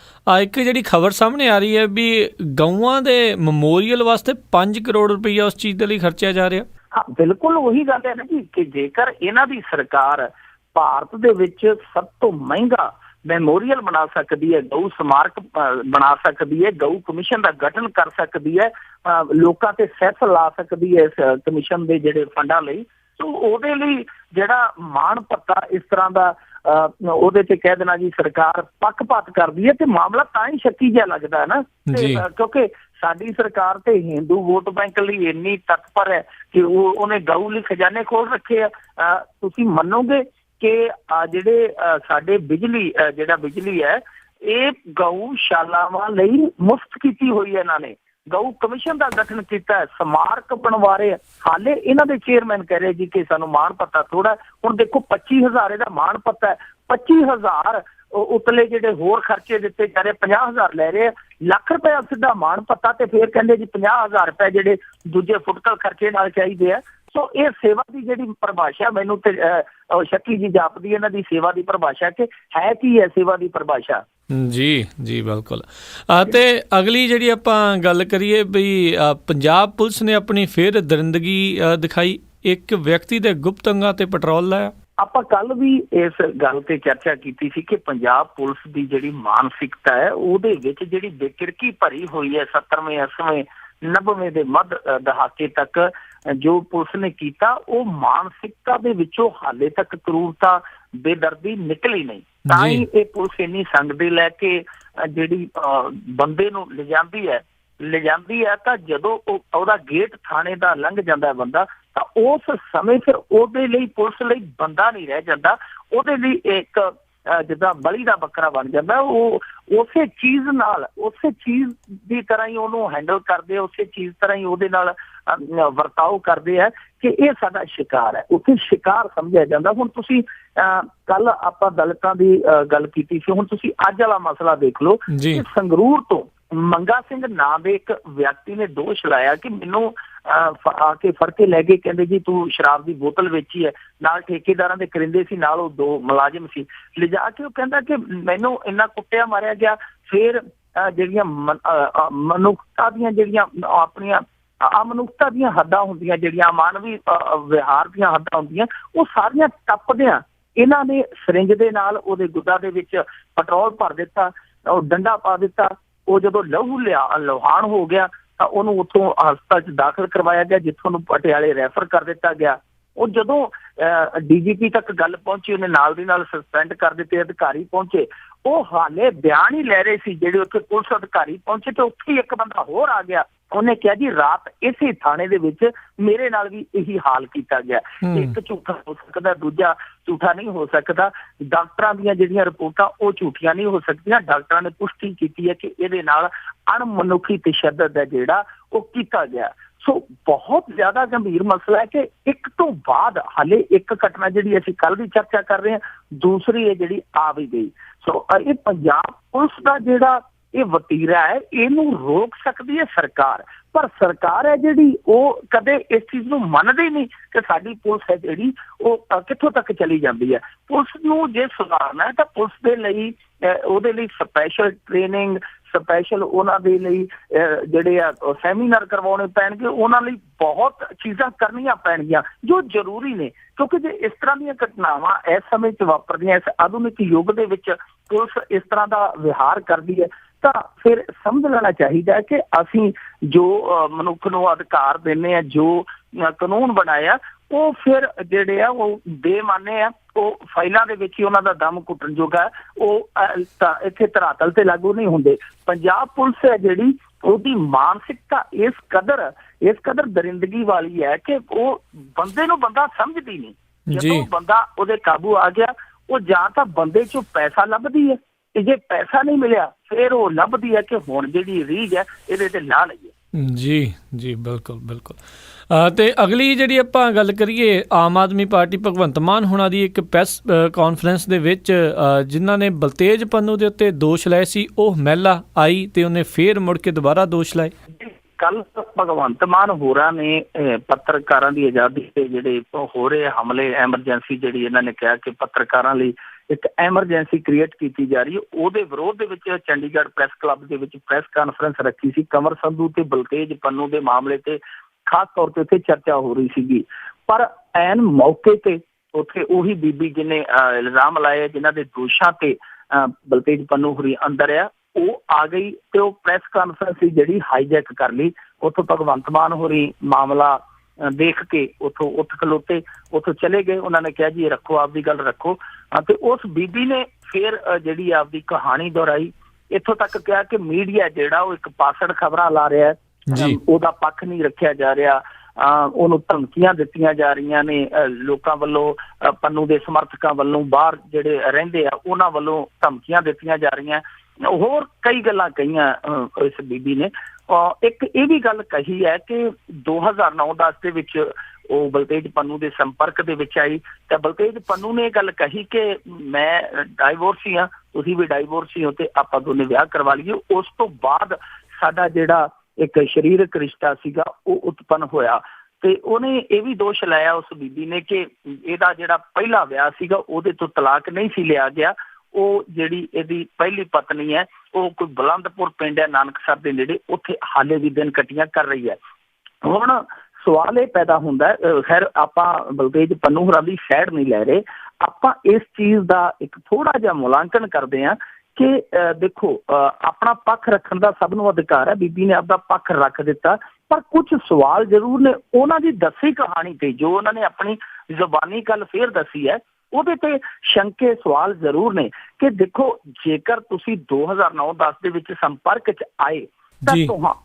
ਇੱਕ ਜਿਹੜੀ ਖਬਰ ਸਾਹਮਣੇ ਆ ਰਹੀ ਹੈ ਵੀ ਗਊਆਂ ਦੇ ਮੈਮੋਰੀਅਲ ਵਾਸਤੇ 5 ਕਰੋੜ ਰੁਪਈਆ ਉਸ ਚੀਜ਼ ਦੇ ਲਈ ਖਰਚਿਆ ਜਾ ਰਿਹਾ। ਹਾਂ ਬਿਲਕੁਲ ਉਹੀ ਗੱਲ ਹੈ ਨਾ ਜੀ ਕਿ ਜੇਕਰ ਇਹਨਾਂ ਦੀ ਸਰਕਾਰ ਭਾਰਤ ਦੇ ਵਿੱਚ ਸਭ ਤੋਂ ਮਹਿੰਗਾ ਮੈਮੋਰੀਅਲ ਬਣਾ ਸਕਦੀ ਹੈ, ਗਊ ਸਮਾਰਕ ਬਣਾ ਸਕਦੀ ਹੈ, ਗਊ ਕਮਿਸ਼ਨ ਦਾ ਗਠਨ ਕਰ ਸਕਦੀ ਹੈ, ਲੋਕਾਂ ਤੇ ਸੈਸ ਲਾ ਸਕਦੀ ਹੈ ਇਸ ਕਮਿਸ਼ਨ ਦੇ ਜਿਹੜੇ ਫੰਡਾਂ ਲਈ। ਸੋ ਉਹਦੇ ਲਈ ਜਿਹੜਾ ਮਾਣ ਪੱਤਾ ਇਸ ਤਰ੍ਹਾਂ ਦਾ ਉਹਦੇ ਤੇ ਕਹਿ ਦੇਣਾ ਜੀ ਸਰਕਾਰ ਪੱਖਪਾਤ ਕਰਦੀ ਹੈ, ਤੇ ਮਾਮਲਾ ਤਾਂ ਹੀ ਸ਼ੱਕੀ ਜਿਹਾ ਲੱਗਦਾ ਹੈ ਨਾ, ਕਿਉਂਕਿ ਸਾਡੀ ਸਰਕਾਰ ਤੇ ਹਿੰਦੂ ਵੋਟ ਬੈਂਕ ਲਈ ਇੰਨੀ ਤਤਪਰ ਹੈ ਕਿ ਉਹਨੇ ਗਊ ਲਈ ਖਜ਼ਾਨੇ ਖੋਲ ਰੱਖੇ ਆ। ਤੁਸੀਂ ਮੰਨੋਗੇ ਕਿ ਜਿਹੜੇ ਸਾਡੇ ਬਿਜਲੀ ਹੈ ਇਹ ਗਊਸ਼ਾਲਾਵਾਂ ਲਈ ਮੁਫਤ ਕੀਤੀ ਹੋਈ ਹੈ। ਇਹਨਾਂ ਨੇ ਗਊ ਕਮਿਸ਼ਨ ਦਾ ਗਠਨ ਕੀਤਾ ਹੈ, ਸਮਾਰਕ ਬਣਵਾ ਰਹੇ। ਹਾਲੇ ਇਹਨਾਂ ਦੇ ਚੇਅਰਮੈਨ ਕਹਿ ਰਹੇ ਜੀ ਕਿ ਸਾਨੂੰ ਮਾਣ ਪੱਤਾ ਥੋੜਾ। ਹੁਣ ਦੇਖੋ 25,000 ਇਹਦਾ ਮਾਣ ਪੱਤਾ ਹੈ, 25,000 ਉਤਲੇ ਜਿਹੜੇ ਹੋਰ ਖਰਚੇ ਦਿੱਤੇ ਜਾ ਰਹੇ, 50,000 ਲੈ ਰਹੇ ਆ, ਲੱਖ ਰੁਪਇਆ ਸਿੱਧਾ ਮਾਣ ਪੱਤਾ, ਤੇ ਫਿਰ ਕਹਿੰਦੇ ਜੀ 50,000 ਰੁਪਏ ਜਿਹੜੇ ਦੂਜੇ ਫੁਟਕਲ ਖਰਚੇ ਨਾਲ ਚਾਹੀਦੇ ਆ। ਸੋ ਇਹ ਸੇਵਾ ਦੀ ਜਿਹੜੀ ਪਰਿਭਾਸ਼ਾ ਮੈਨੂੰ ਤੇ ਸ਼ੱਕੀ ਜੀ ਜਾਪਦੀ ਇਹਨਾਂ ਦੀ ਸੇਵਾ ਦੀ ਪਰਿਭਾਸ਼ਾ ਕਿ ਹੈ ਕੀ ਹੈ ਸੇਵਾ ਦੀ ਪਰਿਭਾਸ਼ਾ। ਜੀ ਬਿਲਕੁਲ। ਤੇ ਅਗਲੀ ਜਿਹੜੀ ਆਪਾਂ ਗੱਲ ਕਰੀਏ ਵੀ ਪੰਜਾਬ ਪੁਲਿਸ ਨੇ ਆਪਣੀ ਫਿਰ ਦਰਿੰਦਗੀ ਦਿਖਾਈ, ਇੱਕ ਵਿਅਕਤੀ ਦੇ ਗੁਪਤ ਅੰਗਾਂ ਤੇ ਪੈਟਰੋਲ ਲਾਇਆ। ਆਪਾਂ ਕੱਲ ਵੀ ਇਸ ਗੱਲ ਤੇ ਚਰਚਾ ਕੀਤੀ ਸੀ ਕਿ ਪੰਜਾਬ ਪੁਲਿਸ ਦੀ ਜਿਹੜੀ ਮਾਨਸਿਕਤਾ ਹੈ ਉਹਦੇ ਵਿੱਚ ਜਿਹੜੀ ਬੇਕਿਰਕੀ ਭਰੀ ਹੋਈ ਹੈ 70ਵੇਂ 80ਵੇਂ 90ਵੇਂ ਦੇ ਮੱਧ ਦਹਾਕੇ ਤੱਕ ਜੋ ਪੁਲਿਸ ਨੇ ਕੀਤਾ, ਉਹ ਮਾਨਸਿਕਤਾ ਦੇ ਵਿੱਚੋਂ ਹਾਲੇ ਤੱਕ ਕਰੂਰਤਾ ਬੇਦਰਦੀ ਨਿਕਲੀ ਨਹੀਂ। ਤਾਂ ਹੀ ਇਹ ਪੁਲਿਸ ਇੰਨੀ ਸੰਗ ਦੇ ਲੈ ਕੇ ਜਿਹੜੀ ਬੰਦੇ ਨੂੰ ਲਿਜਾਂਦੀ ਹੈ ਤਾਂ ਜਦੋਂ ਉਹਦਾ ਗੇਟ ਥਾਣੇ ਦਾ ਲੰਘ ਜਾਂਦਾ ਬੰਦਾ, ਤਾਂ ਉਸ ਸਮੇਂ ਫਿਰ ਉਹਦੇ ਲਈ ਪੁਲਿਸ ਲਈ ਬੰਦਾ ਨਹੀਂ ਰਹਿ ਜਾਂਦਾ, ਉਹਦੇ ਲਈ ਇੱਕ ਜਿੱਦਾਂ ਬਲੀ ਦਾ ਬੱਕਰਾ ਬਣ ਜਾਂਦਾ। ਉਹ ਉਸੇ ਚੀਜ਼ ਦੀ ਤਰ੍ਹਾਂ ਹੀ ਉਹਨੂੰ ਹੈਂਡਲ ਕਰਦੇ, ਉਸੇ ਚੀਜ਼ ਤਰ੍ਹਾਂ ਹੀ ਉਹਦੇ ਨਾਲ ਵਰਤਾਓ ਕਰਦੇ ਹੈ ਕਿ ਇਹ ਸਾਡਾ ਸ਼ਿਕਾਰ ਹੈ, ਉੱਥੇ ਸ਼ਿਕਾਰ ਸਮਝਿਆ ਜਾਂਦਾ। ਹੁਣ ਤੁਸੀਂ ਕੱਲ ਆਪਾਂ ਦਲਿਤਾਂ ਦੀ ਗੱਲ ਕੀਤੀ ਸੀ, ਹੁਣ ਤੁਸੀਂ ਅੱਜ ਵਾਲਾ ਮਸਲਾ ਦੇਖ ਲਓ ਕਿ ਸੰਗਰੂਰ ਤੋਂ ਮੰਗਾ ਸਿੰਘ ਨਾਂ ਦੇ ਇੱਕ ਵਿਅਕਤੀ ਨੇ ਦੋਸ਼ ਲਾਇਆ ਕਿ ਮੈਨੂੰ ਆ ਕੇ ਫੜ ਕੇ ਲੈ ਗਏ, ਕਹਿੰਦੇ ਜੀ ਤੂੰ ਸ਼ਰਾਬ ਦੀ ਬੋਤਲ ਵੇਚੀ ਹੈ, ਨਾਲ ਠੇਕੇਦਾਰਾਂ ਦੇ ਕਰਿੰਦੇ ਸੀ, ਨਾਲ ਉਹ 2 ਮੁਲਾਜ਼ਮ ਸੀ। ਲਿਜਾ ਕੇ ਉਹ ਕਹਿੰਦਾ ਕਿ ਮੈਨੂੰ ਇੰਨਾ ਕੁੱਟਿਆ ਮਾਰਿਆ ਗਿਆ। ਫਿਰ ਜਿਹੜੀਆਂ ਮਨੁੱਖਤਾ ਦੀਆਂ ਜਿਹੜੀਆਂ ਆਪਣੀਆਂ ਅਮਨੁੱਖਤਾ ਦੀਆਂ ਹੱਦਾਂ ਹੁੰਦੀਆਂ, ਜਿਹੜੀਆਂ ਮਾਨਵੀ ਵਿਹਾਰ ਦੀਆਂ ਹੱਦਾਂ ਹੁੰਦੀਆਂ, ਉਹ ਸਾਰੀਆਂ ਟੱਪਦਿਆਂ ਇਹਨਾਂ ਨੇ ਸਰਿੰਜ ਦੇ ਨਾਲ ਉਹਦੇ ਗੁੱਦਾ ਦੇ ਵਿੱਚ ਪੈਟਰੋਲ ਭਰ ਦਿੱਤਾ, ਉਹ ਡੰਡਾ ਪਾ ਦਿੱਤਾ। ਉਹ ਜਦੋਂ ਲੁਹਾਨ ਹੋ ਗਿਆ ਤਾਂ ਉਹਨੂੰ ਉੱਥੋਂ ਹਸਪਤਾਲ 'ਚ ਦਾਖਲ ਕਰਵਾਇਆ ਗਿਆ, ਜਿੱਥੋਂ ਉਹਨੂੰ ਪਟਿਆਲੇ ਰੈਫਰ ਕਰ ਦਿੱਤਾ ਗਿਆ। ਉਹ ਜਦੋਂ DGP ਤੱਕ ਗੱਲ ਪਹੁੰਚੀ, ਉਹਨੇ ਨਾਲ ਦੀ ਨਾਲ ਸਸਪੈਂਡ ਕਰ ਦਿੱਤੇ, ਅਧਿਕਾਰੀ ਪਹੁੰਚੇ, ਉਹ ਹਾਲੇ ਬਿਆਨ ਹੀ ਲੈ ਰਹੇ ਸੀ ਜਿਹੜੇ ਉੱਥੇ ਪੁਲਿਸ ਅਧਿਕਾਰੀ ਪਹੁੰਚੇ, ਤੇ ਉੱਥੇ ਇੱਕ ਬੰਦਾ ਹੋਰ ਆ ਗਿਆ। ਉਹਨੇ ਕਿਹਾ ਜੀ ਰਾਤ ਇਸੇ ਥਾਣੇ ਦੇ ਵਿੱਚ ਮੇਰੇ ਨਾਲ ਵੀ ਇਹੀ ਹਾਲ ਕੀਤਾ ਗਿਆ। ਇੱਕ ਝੂਠਾ ਹੋ ਸਕਦਾ, ਦੂਜਾ ਝੂਠਾ ਨਹੀਂ ਹੋ ਸਕਦਾ। ਡਾਕਟਰਾਂ ਦੀਆਂ ਜਿਹੜੀਆਂ ਰਿਪੋਰਟਾਂ ਉਹ ਝੂਠੀਆਂ ਨਹੀਂ ਹੋ ਸਕਦੀਆਂ। ਡਾਕਟਰਾਂ ਨੇ ਪੁਸ਼ਟੀ ਕੀਤੀ ਹੈ ਕਿ ਇਹਦੇ ਨਾਲ ਅਣਮਨੁੱਖੀ ਤਸ਼ੱਦਦ ਹੈ ਜਿਹੜਾ ਉਹ ਕੀਤਾ ਗਿਆ। ਸੋ ਬਹੁਤ ਜ਼ਿਆਦਾ ਗੰਭੀਰ ਮਸਲਾ ਹੈ ਕਿ ਇੱਕ ਤੋਂ ਬਾਅਦ ਹਾਲੇ ਇੱਕ ਘਟਨਾ ਜਿਹੜੀ ਅਸੀਂ ਕੱਲ ਦੀ ਚਰਚਾ ਕਰ ਰਹੇ ਹਾਂ, ਦੂਸਰੀ ਹੈ ਜਿਹੜੀ ਆ ਵੀ ਗਈ। ਸੋ ਇਹ ਪੰਜਾਬ ਪੁਲਿਸ ਦਾ ਜਿਹੜਾ ਇਹ ਵਤੀਰਾ ਹੈ, ਇਹਨੂੰ ਰੋਕ ਸਕਦੀ ਹੈ ਸਰਕਾਰ, ਪਰ ਸਰਕਾਰ ਹੈ ਜਿਹੜੀ ਉਹ ਕਦੇ ਇਸ ਚੀਜ਼ ਨੂੰ ਮੰਨਦੀ ਨਹੀਂ ਕਿ ਸਾਡੀ ਪੁਲਿਸ ਹੈ ਜਿਹੜੀ ਉਹ ਕਿੱਥੋਂ ਤੱਕ ਚਲੀ ਜਾਂਦੀ ਹੈ। ਪੁਲਿਸ ਨੂੰ ਜੇ ਸੁਧਾਰਨਾ ਹੈ ਤਾਂ ਪੁਲਿਸ ਦੇ ਲਈ ਉਹਦੇ ਲਈ ਸਪੈਸ਼ਲ ਟ੍ਰੇਨਿੰਗ, ਸਪੈਸ਼ਲ ਉਹਨਾਂ ਦੇ ਲਈ ਜਿਹੜੇ ਆ ਸੈਮੀਨਾਰ ਕਰਵਾਉਣੇ ਪੈਣਗੇ, ਉਹਨਾਂ ਲਈ ਬਹੁਤ ਚੀਜ਼ਾਂ ਕਰਨੀਆਂ ਪੈਣਗੀਆਂ ਜੋ ਜ਼ਰੂਰੀ ਨੇ। ਕਿਉਂਕਿ ਜੇ ਇਸ ਤਰ੍ਹਾਂ ਦੀਆਂ ਘਟਨਾਵਾਂ ਇਸ ਸਮੇਂ 'ਚ ਵਾਪਰਦੀਆਂ, ਇਸ ਆਧੁਨਿਕ ਯੁੱਗ ਦੇ ਵਿੱਚ ਪੁਲਿਸ ਇਸ ਤਰ੍ਹਾਂ ਦਾ ਵਿਹਾਰ ਕਰਦੀ ਹੈ, ਤਾਂ ਫਿਰ ਸਮਝ ਲੈਣਾ ਚਾਹੀਦਾ ਹੈ ਕਿ ਅਸੀਂ ਜੋ ਮਨੁੱਖ ਨੂੰ ਅਧਿਕਾਰ ਦਿੰਦੇ ਹਾਂ, ਜੋ ਕਾਨੂੰਨ ਬਣਾਇਆ, ਉਹ ਫਿਰ ਜਿਹੜੇ ਆ ਉਹ ਬੇਮਾਨੇ ਆ, ਉਹ ਫਾਈਲਾਂ ਦੇ ਵਿੱਚ ਹੀ ਉਹਨਾਂ ਦਾ ਦਮ ਘੁੱਟਣ ਜੋਗਾ, ਉਹ ਇੱਥੇ ਧਰਾਤਲ ਤੇ ਲਾਗੂ ਨਹੀਂ ਹੁੰਦੇ। ਪੰਜਾਬ ਪੁਲਿਸ ਹੈ ਜਿਹੜੀ, ਉਹਦੀ ਮਾਨਸਿਕਤਾ ਇਸ ਕਦਰ ਦਰਿੰਦਗੀ ਵਾਲੀ ਹੈ ਕਿ ਉਹ ਬੰਦੇ ਨੂੰ ਬੰਦਾ ਸਮਝਦੀ ਨਹੀਂ। ਜਦੋਂ ਬੰਦਾ ਉਹਦੇ ਕਾਬੂ ਆ ਗਿਆ, ਉਹ ਜਾਂ ਤਾਂ ਬੰਦੇ ਚੋਂ ਪੈਸਾ ਲੱਭਦੀ ਹੈ, ਤੇ ਜੇ ਪੈਸਾ ਨਹੀਂ ਮਿਲਿਆ ਫਿਰ ਉਹ ਲੱਭਦੀ ਹੈ ਕਿ ਹੁਣ ਜਿਹੜੀ ਰੀਝ ਹੈ ਇਹਦੇ ਤੇ ਲਾ ਲਈਏ। ਜੀ ਬਿਲਕੁਲ। ਤੇ ਅਗਲੀ ਜਿਹੜੀ ਆਪਾਂ ਗੱਲ ਕਰੀਏ, ਆਮ ਆਦਮੀ ਪਾਰਟੀ ਭਗਵੰਤ ਮਾਨ ਹੋਣਾ ਦੀ ਇੱਕ ਪ੍ਰੈਸ ਕਾਨਫਰੰਸ ਦੇ ਵਿੱਚ ਜਿਨ੍ਹਾਂ ਨੇ ਬਲਤੇਜ ਪੰਨੂ ਦੇ ਉੱਤੇ ਦੋਸ਼ ਲਾਏ ਸੀ, ਉਹ ਮਹਿਲਾ ਆਈ ਤੇ ਉਹਨੇ ਫੇਰ ਮੁੜ ਕੇ ਦੁਬਾਰਾ ਦੋਸ਼ ਲਾਏ। ਕੱਲ ਭਗਵੰਤ ਮਾਨ ਹੋਰਾਂ ਨੇ ਪੱਤਰਕਾਰਾਂ ਦੀ ਆਜ਼ਾਦੀ ਤੇ ਜਿਹੜੇ ਹੋ ਰਹੇ ਹਮਲੇ, ਐਮਰਜੈਂਸੀ ਜਿਹੜੀ ਇਹਨਾਂ ਨੇ ਕਿਹਾ ਕਿ ਪੱਤਰਕਾਰਾਂ ਲਈ ਇੱਕ ਐਮਰਜੈਂਸੀ ਕ੍ਰੀਏਟ ਕੀਤੀ ਜਾ ਰਹੀ ਹੈ, ਉਹਦੇ ਵਿਰੋਧ ਦੇ ਵਿੱਚ ਚੰਡੀਗੜ੍ਹ ਪ੍ਰੈਸ ਕਲੱਬ ਦੇ ਵਿੱਚ ਪ੍ਰੈਸ ਕਾਨਫਰੰਸ ਰੱਖੀ ਸੀ। ਕੰਵਰ ਸੰਧੂ ਤੇ ਬਲਤੇਜ ਪੰਨੂ ਦੇ ਮਾਮਲੇ ਤੇ ਖਾਸ ਤੌਰ ਤੇ ਉੱਥੇ ਚਰਚਾ ਹੋ ਰਹੀ ਸੀਗੀ, ਪਰ ਐਨ ਮੌਕੇ ਤੇ ਉੱਥੇ ਉਹੀ ਬੀਬੀ ਜਿਹਨੇ ਇਲਜ਼ਾਮ ਲਾਏ, ਜਿਨ੍ਹਾਂ ਦੇ ਦੋਸ਼ਾਂ ਤੇ ਬਲਤੇਜ ਪੰਨੂ ਹੋਰੀ ਅੰਦਰ ਆ, ਉਹ ਆ ਗਈ ਤੇ ਉਹ ਪ੍ਰੈਸ ਕਾਨਫਰੰਸ ਸੀ ਜਿਹੜੀ ਹਾਈਜੈਕ ਕਰ ਲਈ। ਉੱਥੋਂ ਭਗਵੰਤ ਮਾਨ ਹੋਰੀ ਮਾਮਲਾ ਦੇਖ ਕੇ ਉੱਥੋਂ ਉੱਠ ਖਲੋਤੇ, ਉੱਥੋਂ ਚਲੇ ਗਏ। ਉਹਨਾਂ ਨੇ ਕਿਹਾ ਜੀ ਰੱਖੋ, ਆਪਦੀ ਗੱਲ ਰੱਖੋ। ਤੇ ਉਸ ਬੀਬੀ ਨੇ ਫਿਰ ਜਿਹੜੀ ਆਪਦੀ ਕਹਾਣੀ ਦੁਹਰਾਈ, ਇੱਥੋਂ ਤੱਕ ਕਿਹਾ ਕਿ ਮੀਡੀਆ ਜਿਹੜਾ ਉਹ ਇੱਕ ਪਾਸੜ ਖਬਰਾਂ ਲਾ ਰਿਹਾ, ਉਹਦਾ ਪੱਖ ਨਹੀਂ ਰੱਖਿਆ ਜਾ ਰਿਹਾ, ਉਹਨੂੰ ਧਮਕੀਆਂ ਦਿੱਤੀਆਂ ਜਾ ਰਹੀਆਂ ਨੇ ਲੋਕਾਂ ਵੱਲੋਂ, ਪੰਨੂ ਦੇ ਸਮਰਥਕਾਂ ਵੱਲੋਂ, ਬਾਹਰ ਜਿਹੜੇ ਰਹਿੰਦੇ ਆ ਉਹਨਾਂ ਵੱਲੋਂ ਧਮਕੀਆਂ ਦਿੱਤੀਆਂ ਜਾ ਰਹੀਆਂ। ਹੋਰ ਕਈ ਗੱਲਾਂ ਕਹੀਆਂ ਇਸ ਬੀਬੀ ਨੇ। ਇੱਕ ਇਹ ਵੀ ਗੱਲ ਕਹੀ ਹੈ ਕਿ 2009-10 ਦੇ ਵਿੱਚ ਉਹ ਬਲਤੇਜ ਪੰਨੂ ਦੇ ਸੰਪਰਕ ਦੇ ਵਿੱਚ ਆਈ ਤਾਂ ਬਲਤੇਜ ਪੰਨੂ ਨੇ ਇਹ ਗੱਲ ਕਹੀ ਕਿ ਮੈਂ ਡਾਈਵੋਰਸੀ ਹਾਂ, ਤੁਸੀਂ ਵੀ ਡਾਈਵੋਰਸੀ ਹੋ ਤੇ ਆਪਾਂ ਦੋਨੇ ਵਿਆਹ ਕਰਵਾ ਲਈਏ। ਉਸ ਤੋਂ ਬਾਅਦ ਸਾਡਾ ਜਿਹੜਾ ਇੱਕ ਸਰੀਰਕ ਰਿਸ਼ਤਾ ਸੀਗਾ ਉਹ ਉਤਪੰਨ ਹੋਇਆ। ਤੇ ਉਹਨੇ ਇਹ ਵੀ ਦੋਸ਼ ਲਾਇਆ ਉਸ ਬੀਬੀ ਨੇ ਕਿ ਇਹਦਾ ਜਿਹੜਾ ਪਹਿਲਾ ਵਿਆਹ ਸੀਗਾ ਉਹਦੇ ਤੋਂ ਤਲਾਕ ਨਹੀਂ ਸੀ ਲਿਆ ਗਿਆ। ਉਹ ਜਿਹੜੀ ਇਹਦੀ ਪਹਿਲੀ ਪਤਨੀ ਹੈ ਉਹ ਕੋਈ ਬੁਲੰਦਪੁਰ ਪਿੰਡ ਹੈ ਨਾਨਕਸਰ ਦੇ ਨੇੜੇ, ਉੱਥੇ ਹਾਲੇ ਵੀ ਦਿਨ ਕੱਟੀਆਂ ਕਰ ਰਹੀ ਹੈ। ਹੁਣ ਸਵਾਲ ਇਹ ਪੈਦਾ ਹੁੰਦਾ, ਖੈਰ ਆਪਾਂ ਬਲਤੇਜ ਪੰਨੂ ਹੋਰਾਂ ਦੀ ਸਾਈਡ ਨਹੀਂ ਲੈ ਰਹੇ, ਆਪਾਂ ਇਸ ਚੀਜ਼ ਦਾ ਇੱਕ ਥੋੜਾ ਜਿਹਾ ਮੁਲਾਂਕਣ ਕਰਦੇ ਹਾਂ ਕਿ ਦੇਖੋ ਆਪਣਾ ਪੱਖ ਰੱਖਣ ਦਾ ਸਭ ਨੂੰ ਅਧਿਕਾਰ ਹੈ। ਬੀਬੀ ਨੇ ਆਪਦਾ ਪੱਖ ਰੱਖ ਦਿੱਤਾ, ਪਰ ਕੁਝ ਸਵਾਲ ਜ਼ਰੂਰ ਨੇ ਉਹਨਾਂ ਦੀ ਦੱਸੀ ਕਹਾਣੀ ਤੇ, ਜੋ ਉਹਨਾਂ ਨੇ ਆਪਣੀ ਜ਼ੁਬਾਨੀ ਗੱਲ ਫੇਰ ਦੱਸੀ ਹੈ ਉਹਦੇ ਤੇ ਸ਼ੰਕੇ ਸਵਾਲ ਜ਼ਰੂਰ ਨੇ ਕਿ ਦੇਖੋ ਜੇਕਰ ਤੁਸੀਂ 2009-10 ਦੇ ਵਿੱਚ ਸੰਪਰਕ 'ਚ ਆਏ ਤਾਂ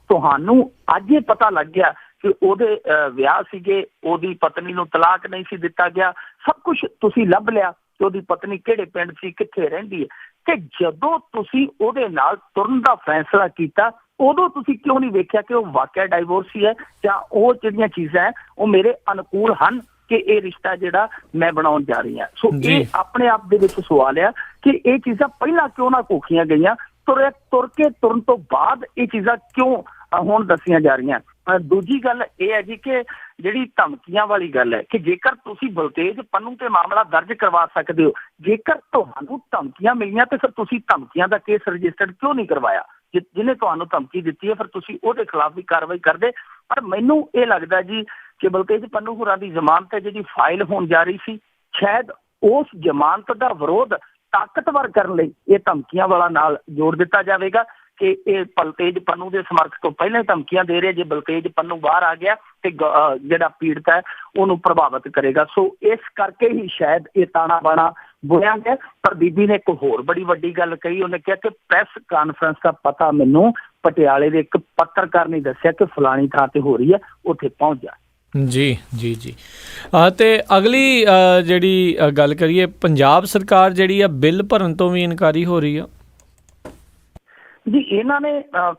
ਤੁਹਾਨੂੰ ਅੱਜ ਇਹ ਪਤਾ ਲੱਗ ਗਿਆ ਕਿ ਉਹਦੇ ਵਿਆਹ ਸੀਗੇ, ਉਹਦੀ ਪਤਨੀ ਨੂੰ ਤਲਾਕ ਨਹੀਂ ਸੀ ਦਿੱਤਾ ਗਿਆ, ਸਭ ਕੁਛ ਤੁਸੀਂ ਲੱਭ ਲਿਆ ਕਿ ਉਹਦੀ ਪਤਨੀ ਕਿਹੜੇ ਪਿੰਡ ਸੀ, ਕਿੱਥੇ ਰਹਿੰਦੀ ਹੈ। ਤੇ ਜਦੋਂ ਤੁਸੀਂ ਉਹਦੇ ਨਾਲ ਤੁਰਨ ਦਾ ਫੈਸਲਾ ਕੀਤਾ ਉਦੋਂ ਤੁਸੀਂ ਕਿਉਂ ਨਹੀਂ ਵੇਖਿਆ ਕਿ ਉਹ ਵਾਕਿਆ ਡਾਈਵੋਰਸੀ ਹੈ ਜਾਂ ਉਹ ਜਿਹੜੀਆਂ ਚੀਜ਼ਾਂ ਹੈ ਉਹ ਮੇਰੇ ਅਨੁਕੂਲ ਹਨ ਕਿ ਇਹ ਰਿਸ਼ਤਾ ਜਿਹੜਾ ਮੈਂ ਬਣਾਉਣ ਜਾ ਰਹੀ ਹਾਂ। ਸੋ ਇਹ ਆਪਣੇ ਆਪ ਦੇ ਵਿੱਚ ਸਵਾਲ ਆ ਕਿ ਇਹ ਚੀਜ਼ਾਂ ਪਹਿਲਾਂ ਕਿਉਂ ਨਾ ਘੋਖੀਆਂ ਗਈਆਂ, ਤੁਰਨ ਤੋਂ ਬਾਅਦ ਇਹ ਚੀਜ਼ਾਂ ਕਿਉਂ ਹੁਣ ਦੱਸੀਆਂ ਜਾ ਰਹੀਆਂ। ਦੂਜੀ ਗੱਲ ਇਹ ਹੈ ਜੀ ਕਿ ਜਿਹੜੀ ਧਮਕੀਆਂ ਵਾਲੀ ਗੱਲ ਹੈ ਕਿ ਜੇਕਰ ਤੁਸੀਂ ਬਲਤੇਜ ਪੰਨੂ ਤੇ ਮਾਮਲਾ ਦਰਜ ਕਰਵਾ ਸਕਦੇ ਹੋ, ਜੇਕਰ ਤੁਹਾਨੂੰ ਧਮਕੀਆਂ ਮਿਲੀਆਂ ਤੇ ਫਿਰ ਤੁਸੀਂ ਧਮਕੀਆਂ ਦਾ ਕੇਸ ਰਜਿਸਟਰਡ ਕਿਉਂ ਨਹੀਂ ਕਰਵਾਇਆ? ਜਿਹਨੇ ਤੁਹਾਨੂੰ ਧਮਕੀ ਦਿੱਤੀ ਹੈ ਫਿਰ ਤੁਸੀਂ ਉਹਦੇ ਖਿਲਾਫ ਵੀ ਕਾਰਵਾਈ ਕਰਦੇ। ਪਰ ਮੈਨੂੰ ਇਹ ਲੱਗਦਾ ਜੀ ਕਿ ਬਲਤੇਜ ਪੰਨੂ ਹੋਰਾਂ ਦੀ ਜ਼ਮਾਨਤ ਹੈ ਜਿਹੜੀ ਫਾਈਲ ਹੋਣ ਜਾ ਰਹੀ ਸੀ, ਸ਼ਾਇਦ ਉਸ ਜ਼ਮਾਨਤ ਦਾ ਵਿਰੋਧ ਤਾਕਤਵਰ ਕਰਨ ਲਈ ਇਹ ਧਮਕੀਆਂ ਵਾਲਾ ਨਾਲ ਜੋੜ ਦਿੱਤਾ ਜਾਵੇਗਾ ਕਿ ਇਹ ਬਲਤੇਜ ਪੰਨੂ ਦੇ ਸਮਰਥਕ ਤੋਂ ਪਹਿਲਾਂ ਹੀ ਧਮਕੀਆਂ ਦੇ ਰਹੇ, ਜੇ ਬਲਤੇਜ ਪੰਨੂ ਬਾਹਰ ਆ ਗਿਆ ਤੇ ਜਿਹੜਾ ਪੀੜਤ ਹੈ ਉਹਨੂੰ ਪ੍ਰਭਾਵਿਤ ਕਰੇਗਾ। ਸੋ ਇਸ ਕਰਕੇ ਹੀ ਸ਼ਾਇਦ ਇਹ ਤਾਣਾ ਬਾਣਾ ਬੁਣਿਆ ਗਿਆ। ਪਰ ਬੀਬੀ ਨੇ ਇੱਕ ਹੋਰ ਬੜੀ ਵੱਡੀ ਗੱਲ ਕਹੀ, ਉਹਨੇ ਕਿਹਾ ਕਿ ਪ੍ਰੈਸ ਕਾਨਫਰੰਸ ਦਾ ਪਤਾ ਮੈਨੂੰ ਪਟਿਆਲੇ ਦੇ ਇੱਕ ਪੱਤਰਕਾਰ ਨੇ ਦੱਸਿਆ ਕਿ ਫਲਾਣੀ ਥਾਂ ਤੇ ਹੋ ਰਹੀ ਹੈ, ਉੱਥੇ ਪਹੁੰਚ ਜਾ। ਜੀ ਜੀ ਜੀ ਤੇ ਅਗਲੀ ਜਿਹੜੀ ਗੱਲ ਕਰੀਏ, ਪੰਜਾਬ ਸਰਕਾਰ ਜਿਹੜੀ ਆ ਬਿੱਲ ਭਰਨ ਤੋਂ ਵੀ ਇਨਕਾਰੀ ਹੋ ਰਹੀ ਆ ਜੀ। ਇਹਨਾਂ ਨੇ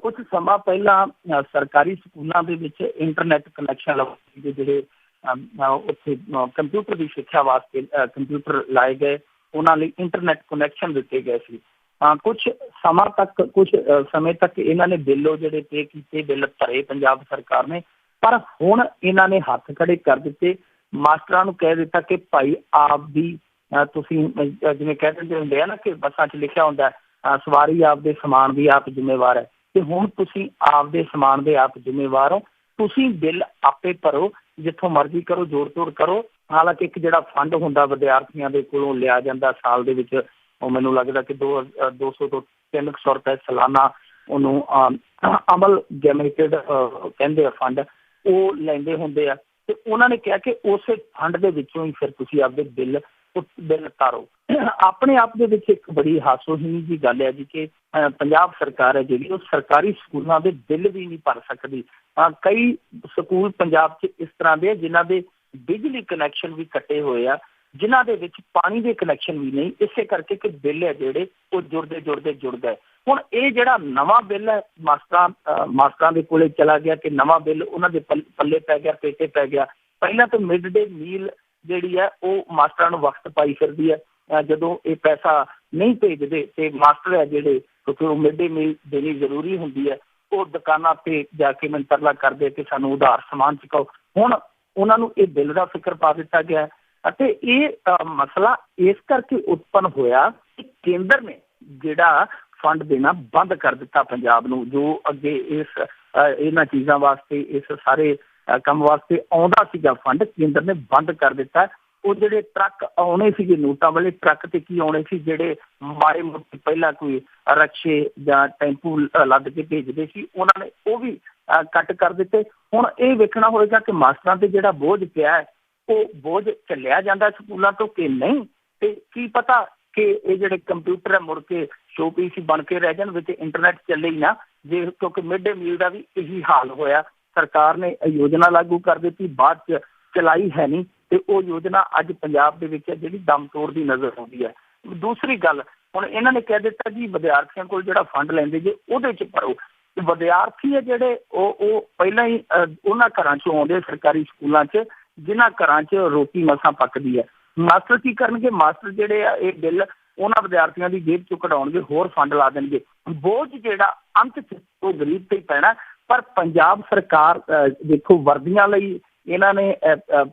ਕੁਝ ਸਮਾਂ ਪਹਿਲਾਂ ਸਰਕਾਰੀ ਸਕੂਲਾਂ ਦੇ ਵਿੱਚ ਇੰਟਰਨੈਟ ਕਨੈਕਸ਼ਨ ਲਗਾਏ, ਜਿਹੜੇ ਉੱਥੇ ਕੰਪਿਊਟਰ ਦੀ ਸਿੱਖਿਆ ਵਾਸਤੇ ਕੰਪਿਊਟਰ ਲਾਏ ਗਏ, ਉਹਨਾਂ ਲਈ ਇੰਟਰਨੈਟ ਕਨੈਕਸ਼ਨ ਦਿੱਤੇ ਗਏ ਸੀ। ਕੁਝ ਸਮੇਂ ਤੱਕ ਇਹਨਾਂ ਨੇ ਬਿੱਲ ਜਿਹੜੇ ਪੇ ਕੀਤੇ, ਬਿੱਲ ਭਰੇ ਪੰਜਾਬ ਸਰਕਾਰ ਨੇ, ਪਰ ਹੁਣ ਇਹਨਾਂ ਨੇ ਹੱਥ ਖੜੇ ਕਰ ਦਿੱਤੇ। ਮਾਸਟਰਾਂ ਨੂੰ ਕਹਿ ਦਿੱਤਾ ਕਿ ਭਾਈ ਆਪ ਦੀ ਤੁਸੀਂ ਜਿਵੇਂ ਕਹਿ ਦਿੰਦੇ ਹੁੰਦੇ ਆ ਨਾ ਕਿ ਬੱਸਾਂ 'ਚ ਲਿਖਿਆ ਹੁੰਦਾ ਸਵਾਰੀ ਆਪਦੇ ਸਮਾਨ ਦੀ ਆਪ ਜ਼ਿੰਮੇਵਾਰ ਹੈ, ਤੇ ਹੁਣ ਤੁਸੀਂ ਆਪਦੇ ਸਮਾਨ ਦੇ ਆਪ ਜ਼ਿੰਮੇਵਾਰ ਹੋ। ਤੁਸੀਂ ਬਿੱਲ ਆਪੇ ਭਰੋ, ਜਿੱਥੋਂ ਮਰਜ਼ੀ ਕਰੋ, ਜੋੜ ਤੋੜ ਕਰੋ। ਹਾਲਾਂਕਿ ਇੱਕ ਜਿਹੜਾ ਫੰਡ ਹੁੰਦਾ ਵਿਦਿਆਰਥੀਆਂ ਦੇ ਕੋਲੋਂ ਲਿਆ ਜਾਂਦਾ ਸਾਲ ਦੇ ਵਿੱਚ, ਉਹ ਮੈਨੂੰ ਲੱਗਦਾ ਕਿ 200 ਤੋਂ 300 ਰੁਪਏ ਸਾਲਾਨਾ ਉਹਨੂੰ ਅਮਲ ਗੈਮੇਟਡ ਕਹਿੰਦੇ ਆ ਫੰਡ, ਉਹ ਲੈਂਦੇ ਹੁੰਦੇ ਆ। ਤੇ ਉਹਨਾਂ ਨੇ ਕਿਹਾ ਕਿ ਉਸੇ ਫੰਡ ਦੇ ਵਿੱਚੋਂ ਹੀ ਫਿਰ ਤੁਸੀਂ ਆਪਦੇ ਬਿੱਲ ਤਾਰੋ। ਆਪਣੇ ਆਪ ਦੇ ਵਿੱਚ ਇੱਕ ਬੜੀ ਹਾਸੋਹੀਣੀ ਦੀ ਗੱਲ ਹੈ ਜੀ ਕਿ ਪੰਜਾਬ ਸਰਕਾਰ ਹੈ ਜਿਹੜੀ ਉਹ ਸਰਕਾਰੀ ਸਕੂਲਾਂ ਦੇ ਬਿੱਲ ਵੀ ਨਹੀਂ ਭਰ ਸਕਦੀ। ਕਈ ਸਕੂਲ ਪੰਜਾਬ 'ਚ ਇਸ ਤਰ੍ਹਾਂ ਦੇ ਜਿਨ੍ਹਾਂ ਦੇ ਬਿਜਲੀ ਕਨੈਕਸ਼ਨ ਵੀ ਕੱਟੇ ਹੋਏ ਆ, ਜਿਨ੍ਹਾਂ ਦੇ ਵਿੱਚ ਪਾਣੀ ਦੇ ਕਨੈਕਸ਼ਨ ਵੀ ਨਹੀਂ, ਇਸੇ ਕਰਕੇ ਕਿ ਬਿੱਲ ਹੈ ਜਿਹੜੇ ਉਹ ਜੁੜ ਗਏ। ਹੁਣ ਇਹ ਜਿਹੜਾ ਨਵਾਂ ਬਿੱਲ ਹੈ ਮਾਸਟਰਾਂ ਦੇ ਕੋਲੇ ਚਲਾ ਗਿਆ ਕਿ ਨਵਾਂ ਬਿੱਲ ਉਹਨਾਂ ਦੇ ਪੱਲੇ ਪੈ ਗਿਆ, ਪੇਟੇ ਪੈ ਗਿਆ। ਪਹਿਲਾਂ ਤਾਂ ਮਿਡ ਡੇ ਮੀਲ ਜਿਹੜੀ ਹੈ ਉਹ ਮਾਸਟਰਾਂ ਨੂੰ ਵਕਤ ਪਾਈ ਫਿਰਦੀ ਹੈ। ਜਦੋਂ ਇਹ ਪੈਸਾ ਨਹੀਂ ਭੇਜਦੇ ਤੇ ਮਾਸਟਰ ਹੈ ਜਿਹੜੇ, ਕਿਉਂਕਿ ਉਹ ਮਿਡ ਡੇ ਮੀਲ ਦੇਣੀ ਜ਼ਰੂਰੀ ਹੁੰਦੀ ਹੈ, ਉਹ ਦੁਕਾਨਾਂ ਤੇ ਜਾ ਕੇ ਮੰਤਰਲਾ ਕਰਦੇ ਕਿ ਸਾਨੂੰ ਉਧਾਰ ਸਮਾਨ ਚੁਕਾਓ। ਹੁਣ ਉਹਨਾਂ ਨੂੰ ਇਹ ਬਿੱਲ ਦਾ ਫਿਕਰ ਪਾ ਦਿੱਤਾ ਗਿਆ ਅਤੇ ਇਹ ਮਸਲਾ ਇਸ ਕਰਕੇ ਉਤਪੰਨ ਹੋਇਆ ਕਿ ਕੇਂਦਰ ਨੇ ਜਿਹੜਾ ਫੰਡ ਦੇਣਾ ਬੰਦ ਕਰ ਦਿੱਤਾ ਪੰਜਾਬ ਨੂੰ, ਜੋ ਅੱਗੇ ਇਹਨਾਂ ਚੀਜ਼ਾਂ ਵਾਸਤੇ, ਇਸ ਸਾਰੇ ਕੰਮ ਵਾਸਤੇ ਆਉਂਦਾ ਸੀਗਾ ਫੰਡ, ਕੇਂਦਰ ਨੇ ਬੰਦ ਕਰ ਦਿੱਤਾ। ਉਹ ਜਿਹੜੇ ਟਰੱਕ ਆਉਣੇ ਸੀਗੇ ਨੋਟਾਂ ਵਾਲੇ ਟਰੱਕ ਤੇ ਕੀ ਆਉਣੇ ਸੀ, ਜਿਹੜੇ ਮਾੜੇ ਮੋਟੇ ਪਹਿਲਾਂ ਕੋਈ ਰਕਸ਼ੇ ਜਾਂ ਟੈਂਪੂ ਲੱਦ ਕੇ ਭੇਜਦੇ ਸੀ, ਉਹਨਾਂ ਨੇ ਉਹ ਵੀ ਕੱਟ ਕਰ ਦਿੱਤੇ। ਹੁਣ ਇਹ ਵੇਖਣਾ ਹੋਏਗਾ ਕਿ ਮਾਸਟਰਾਂ ਤੇ ਜਿਹੜਾ ਬੋਝ ਪਿਆ ਹੈ ਉਹ ਬੋਝ ਝੱਲਿਆ ਜਾਂਦਾ ਸਕੂਲਾਂ ਤੋਂ ਕਿ ਨਹੀਂ, ਤੇ ਕੀ ਪਤਾ ਕਿ ਇਹ ਜਿਹੜੇ ਕੰਪਿਊਟਰ ਹੈ ਮੁੜ ਕੇ ਸ਼ੋਪੀਸ ਹੀ ਬਣ ਕੇ ਰਹਿ ਜਾਣ, ਵਿੱਚ ਇੰਟਰਨੈਟ ਚੱਲੇ ਹੀ ਨਾ। ਜੇ ਕਿਉਂਕਿ ਮਿਡ ਡੇ ਮੀਲ ਦਾ ਵੀ ਇਹੀ ਹਾਲ ਹੋਇਆ, ਸਰਕਾਰ ਨੇ ਯੋਜਨਾ ਲਾਗੂ ਕਰ ਦਿੱਤੀ, ਬਾਅਦ 'ਚ ਚਲਾਈ ਹੈ ਨਹੀਂ, ਤੇ ਉਹ ਯੋਜਨਾ ਅੱਜ ਪੰਜਾਬ ਦੇ ਵਿੱਚ ਜਿਹੜੀ ਦਮ ਤੋੜਦੀ ਨਜ਼ਰ ਆਉਂਦੀ ਹੈ। ਦੂਸਰੀ ਗੱਲ, ਹੁਣ ਇਹਨਾਂ ਨੇ ਕਹਿ ਦਿੱਤਾ ਜੀ ਵਿਦਿਆਰਥੀਆਂ ਕੋਲ ਜਿਹੜਾ ਫੰਡ ਲੈਂਦੇ ਜੇ ਉਹਦੇ 'ਚ ਭਰੋ। ਵਿਦਿਆਰਥੀ ਹੈ ਜਿਹੜੇ ਉਹ ਪਹਿਲਾਂ ਹੀ ਉਹਨਾਂ ਘਰਾਂ 'ਚੋਂ ਆਉਂਦੇ ਸਰਕਾਰੀ ਸਕੂਲਾਂ 'ਚ ਜਿਨ੍ਹਾਂ ਘਰਾਂ 'ਚ ਰੋਟੀ ਮਸਾਂ ਪੱਕਦੀ ਹੈ। ਮਾਸਟਰ ਕੀ ਕਰਨਗੇ? ਮਾਸਟਰ ਜਿਹੜੇ ਆ ਇਹ ਬਿੱਲ ਉਹਨਾਂ ਵਿਦਿਆਰਥੀਆਂ ਦੀ ਜੇਬ 'ਚੋਂ ਕਢਾਉਣਗੇ, ਹੋਰ ਫੰਡ ਲਾ ਦੇਣਗੇ। ਬੋਝ ਜਿਹੜਾ ਅੰਤ 'ਚ ਉਹ ਗਰੀਬ ਤੇ ਹੀ ਪੈਣਾ। ਪਰ ਪੰਜਾਬ ਸਰਕਾਰ ਦੇਖੋ, ਵਰਦੀਆਂ ਲਈ ਇਹਨਾਂ ਨੇ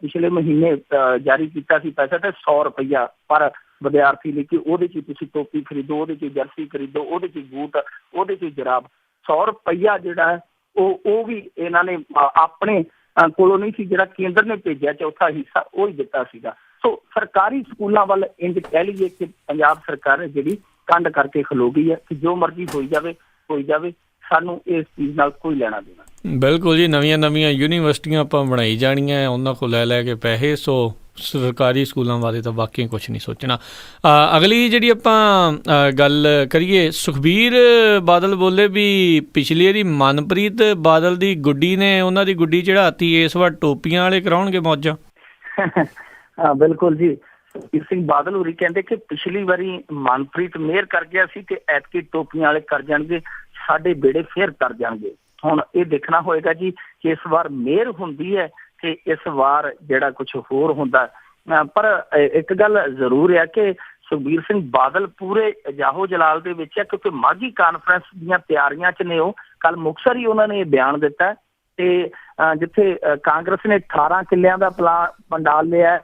ਪਿਛਲੇ ਮਹੀਨੇ ਜਾਰੀ ਕੀਤਾ ਸੀ ਪੈਸਾ, ਤੇ 100 ਰੁਪਈਆ ਪਰ ਵਿਦਿਆਰਥੀ ਲਈ ਕਿ ਉਹਦੇ 'ਚ ਤੁਸੀਂ ਟੋਪੀ ਖਰੀਦੋ, ਉਹਦੇ 'ਚ ਜਰਸੀ ਖਰੀਦੋ, ਉਹਦੇ 'ਚ ਬੂਟ, ਉਹਦੇ 'ਚ ਜਰਾਬ। 100 ਰੁਪਈਆ ਜਿਹੜਾ ਉਹ ਵੀ ਇਹਨਾਂ ਨੇ ਆਪਣੇ ਕੋਲੋਂ ਨਹੀਂ ਸੀ, ਜਿਹੜਾ ਕੇਂਦਰ ਨੇ ਭੇਜਿਆ ਚੌਥਾ ਹਿੱਸਾ ਉਹ ਹੀ ਦਿੱਤਾ ਸੀਗਾ। ਸੋ ਸਰਕਾਰੀ ਸਕੂਲਾਂ ਵੱਲ ਇੰਝ ਕਹਿ ਲਈਏ ਕਿ ਪੰਜਾਬ ਸਰਕਾਰ ਜਿਹੜੀ ਕੰਡ ਕਰਕੇ ਖਲੋ ਗਈ ਹੈ ਕਿ ਜੋ ਮਰਜ਼ੀ ਹੋਈ ਜਾਵੇ, ਸਾਨੂੰ ਇਸ ਚੀਜ਼ ਨਾਲ ਕੋਈ ਲੈਣਾ ਦੇਣਾ। ਬਿਲਕੁਲ ਜੀ, ਨਵੀਆਂ ਯੂਨੀਵਰਸਿਟੀਆਂ ਆਪਾਂ ਬਣਾਈ ਜਾਣੀਆਂ, ਉਹਨਾਂ ਕੋਲ ਲੈ ਕੇ ਪੈਸੇ। ਸੋ ਸਰਕਾਰੀ ਸਕੂਲਾਂ ਬਾਰੇ ਤਾਂ ਬਾਕੀ ਕੁਛ ਨਹੀਂ ਸੋਚਣਾ। ਅਗਲੀ ਜਿਹੜੀ ਆਪਾਂ ਗੱਲ ਕਰੀਏ, ਸੁਖਬੀਰ ਬਾਦਲ ਬੋਲੇ ਵੀ ਪਿਛਲੀ ਵਾਰੀ ਮਨਪ੍ਰੀਤ ਬਾਦਲ ਦੀ ਗੁੱਡੀ ਨੇ ਉਹਨਾਂ ਦੀ ਗੁੱਡੀ ਚੜ੍ਹਾਤੀ, ਇਸ ਵਾਰ ਟੋਪੀਆਂ ਵਾਲੇ ਕਰਾਉਣਗੇ ਮੌਜਾਂ। ਹਾਂ ਬਿਲਕੁਲ ਜੀ, ਸੁਖਬੀਰ ਸਿੰਘ ਬਾਦਲ ਹੋਰੀ ਕਹਿੰਦੇ ਕਿ ਪਿਛਲੀ ਵਾਰੀ ਮਨਪ੍ਰੀਤ ਮਿਹਰ ਕਰ ਗਿਆ ਸੀ ਤੇ ਐਤਕੀ ਟੋਪੀਆਂ ਵਾਲੇ ਕਰ ਜਾਣਗੇ, ਸਾਡੇ ਬੇੜੇ ਫੇਰ ਕਰ ਜਾਣਗੇ। ਹੁਣ ਇਹ ਦੇਖਣਾ ਹੋਏਗਾ ਜੀ ਕਿ ਇਸ ਵਾਰ ਮਿਹਰ ਹੁੰਦੀ ਹੈ ਕਿ ਇਸ ਵਾਰ ਜਿਹੜਾ ਕੁਛ ਹੋਰ ਹੁੰਦਾ। ਪਰ ਇੱਕ ਗੱਲ ਜ਼ਰੂਰ ਹੈ ਕਿ ਸੁਖਬੀਰ ਸਿੰਘ ਬਾਦਲ ਪੂਰੇ ਜਾਹੋ ਜਲਾਲ ਦੇ ਵਿੱਚ ਹੈ, ਕਿਉਂਕਿ ਮਾਝੀ ਕਾਨਫਰੰਸ ਦੀਆਂ ਤਿਆਰੀਆਂ 'ਚ ਨੇ। ਉਹ ਕੱਲ ਮੁਕਤਸਰ ਹੀ ਉਹਨਾਂ ਨੇ ਇਹ ਬਿਆਨ ਦਿੱਤਾ ਤੇ ਜਿੱਥੇ ਕਾਂਗਰਸ ਨੇ 18 ਕਿੱਲਿਆਂ ਦਾ ਪੰਡਾਲ ਲਿਆ,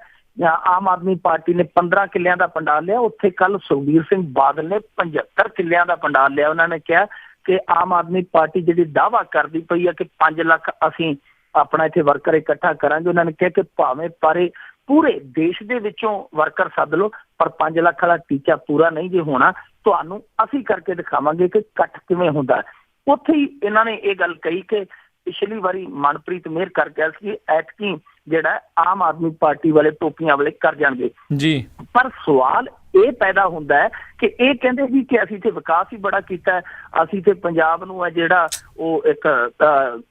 ਆਮ ਆਦਮੀ ਪਾਰਟੀ ਨੇ 15 ਕਿੱਲਿਆਂ ਦਾ ਪੰਡਾਲ ਲਿਆ, ਉੱਥੇ ਕੱਲ ਸੁਖਬੀਰ ਸਿੰਘ ਬਾਦਲ ਨੇ 75 ਕਿੱਲਿਆਂ ਦਾ ਪੰਡਾਲ ਲਿਆ। ਉਹਨਾਂ ਨੇ ਕਿਹਾ ਕਿ ਆਮ ਆਦਮੀ ਪਾਰਟੀ ਜਿਹੜੀ ਦਾਅਵਾ ਕਰਦੀ ਪਈ ਹੈ ਕਿ 5 ਲੱਖ ਅਸੀਂ ਆਪਣਾ ਇੱਥੇ ਵਰਕਰ ਇਕੱਠਾ ਕਰਾਂਗੇ, ਉਹਨਾਂ ਨੇ ਕਿਹਾ ਕਿ ਭਾਵੇਂ ਪੂਰੇ ਦੇਸ਼ ਦੇ ਵਿੱਚੋਂ ਵਰਕਰ ਸੱਦ ਲਓ, ਪਰ 5 ਲੱਖ ਵਾਲਾ ਟੀਚਾ ਪੂਰਾ ਨਹੀਂ ਜੇ ਹੋਣਾ, ਤੁਹਾਨੂੰ ਅਸੀਂ ਕਰਕੇ ਦਿਖਾਵਾਂਗੇ ਕਿ ਇਕੱਠ ਕਿਵੇਂ ਹੁੰਦਾ। ਉੱਥੇ ਹੀ ਇਹਨਾਂ ਨੇ ਇਹ ਗੱਲ ਕਹੀ ਕਿ ਪਿਛਲੀ ਵਾਰੀ ਮਨਪ੍ਰੀਤ ਮਿਹਰ ਕਰ ਗਿਆ ਸੀ, ਐਤਕੀ ਜਿਹੜਾ ਆਮ ਆਦਮੀ ਪਾਰਟੀ ਵਾਲੇ ਟੋਪੀਆਂ ਵਾਲੇ ਕਰ ਜਾਣਗੇ ਜੀ। ਪਰ ਸਵਾਲ ਇਹ ਪੈਦਾ ਹੁੰਦਾ ਹੈ ਕਿ ਇਹ ਕਹਿੰਦੇ ਜੀ ਕਿ ਅਸੀਂ ਤੇ ਵਿਕਾਸ ਹੀ ਬੜਾ ਕੀਤਾ, ਅਸੀਂ ਤੇ ਪੰਜਾਬ ਨੂੰ ਹੈ ਜਿਹੜਾ ਉਹ ਇੱਕ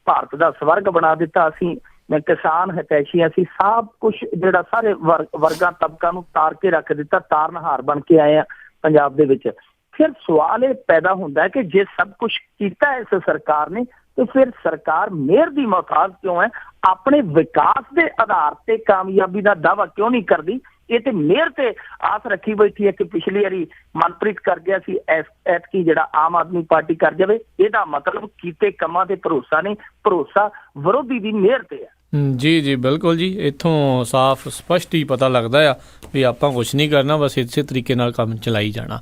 ਭਾਰਤ ਦਾ ਸਵਰਗ ਬਣਾ ਦਿੱਤਾ, ਅਸੀਂ ਕਿਸਾਨ ਹਿਤੈਸ਼ੀ, ਅਸੀਂ ਸਭ ਕੁਛ ਜਿਹੜਾ ਸਾਰੇ ਵਰਗਾਂ ਤਬਕਾਂ ਨੂੰ ਤਾਰ ਕੇ ਰੱਖ ਦਿੱਤਾ, ਤਾਰਨਹਾਰ ਬਣ ਕੇ ਆਏ ਆ ਪੰਜਾਬ ਦੇ ਵਿੱਚ। ਫਿਰ ਸਵਾਲ ਇਹ ਪੈਦਾ ਹੁੰਦਾ ਹੈ ਕਿ ਜੇ ਸਭ ਕੁਛ ਕੀਤਾ ਇਸ ਸਰਕਾਰ ਨੇ ਤੇ ਫਿਰ ਸਰਕਾਰ ਮਿਹਰ ਦੀ ਮੁਹਤਾਜ ਕਿਉਂ ਹੈ? ਆਪਣੇ ਵਿਕਾਸ ਦੇ ਆਧਾਰ ਤੇ ਕਾਮਯਾਬੀ ਦਾ ਦਾਅਵਾ ਕਿਉਂ ਨਹੀਂ ਕਰਦੀ? ਇਹ ਤੇ ਮਿਹਰ ਤੇ ਆਸ ਰੱਖੀ ਬੈਠੀ ਹੈ ਕਿ ਪਿਛਲੀ ਵਾਰੀ ਮਨਪ੍ਰੀਤ ਕਰ ਗਿਆ ਸੀ, ਐਤਕੀ ਜਿਹੜਾ ਆਮ ਆਦਮੀ ਪਾਰਟੀ ਕਰ ਜਾਵੇ। ਇਹਦਾ ਮਤਲਬ ਕੀਤੇ ਕੰਮਾਂ ਤੇ ਭਰੋਸਾ ਨਹੀਂ, ਭਰੋਸਾ ਵਿਰੋਧੀ ਦੀ ਮਿਹਰ ਤੇ ਹੈ। ਜੀ ਬਿਲਕੁਲ ਜੀ, ਇੱਥੋਂ ਸਾਫ਼ ਸਪਸ਼ਟ ਹੀ ਪਤਾ ਲੱਗਦਾ ਆ ਵੀ ਆਪਾਂ ਕੁਛ ਨਹੀਂ ਕਰਨਾ, ਬਸ ਇਸੇ ਤਰੀਕੇ ਨਾਲ ਕੰਮ ਚਲਾਈ ਜਾਣਾ।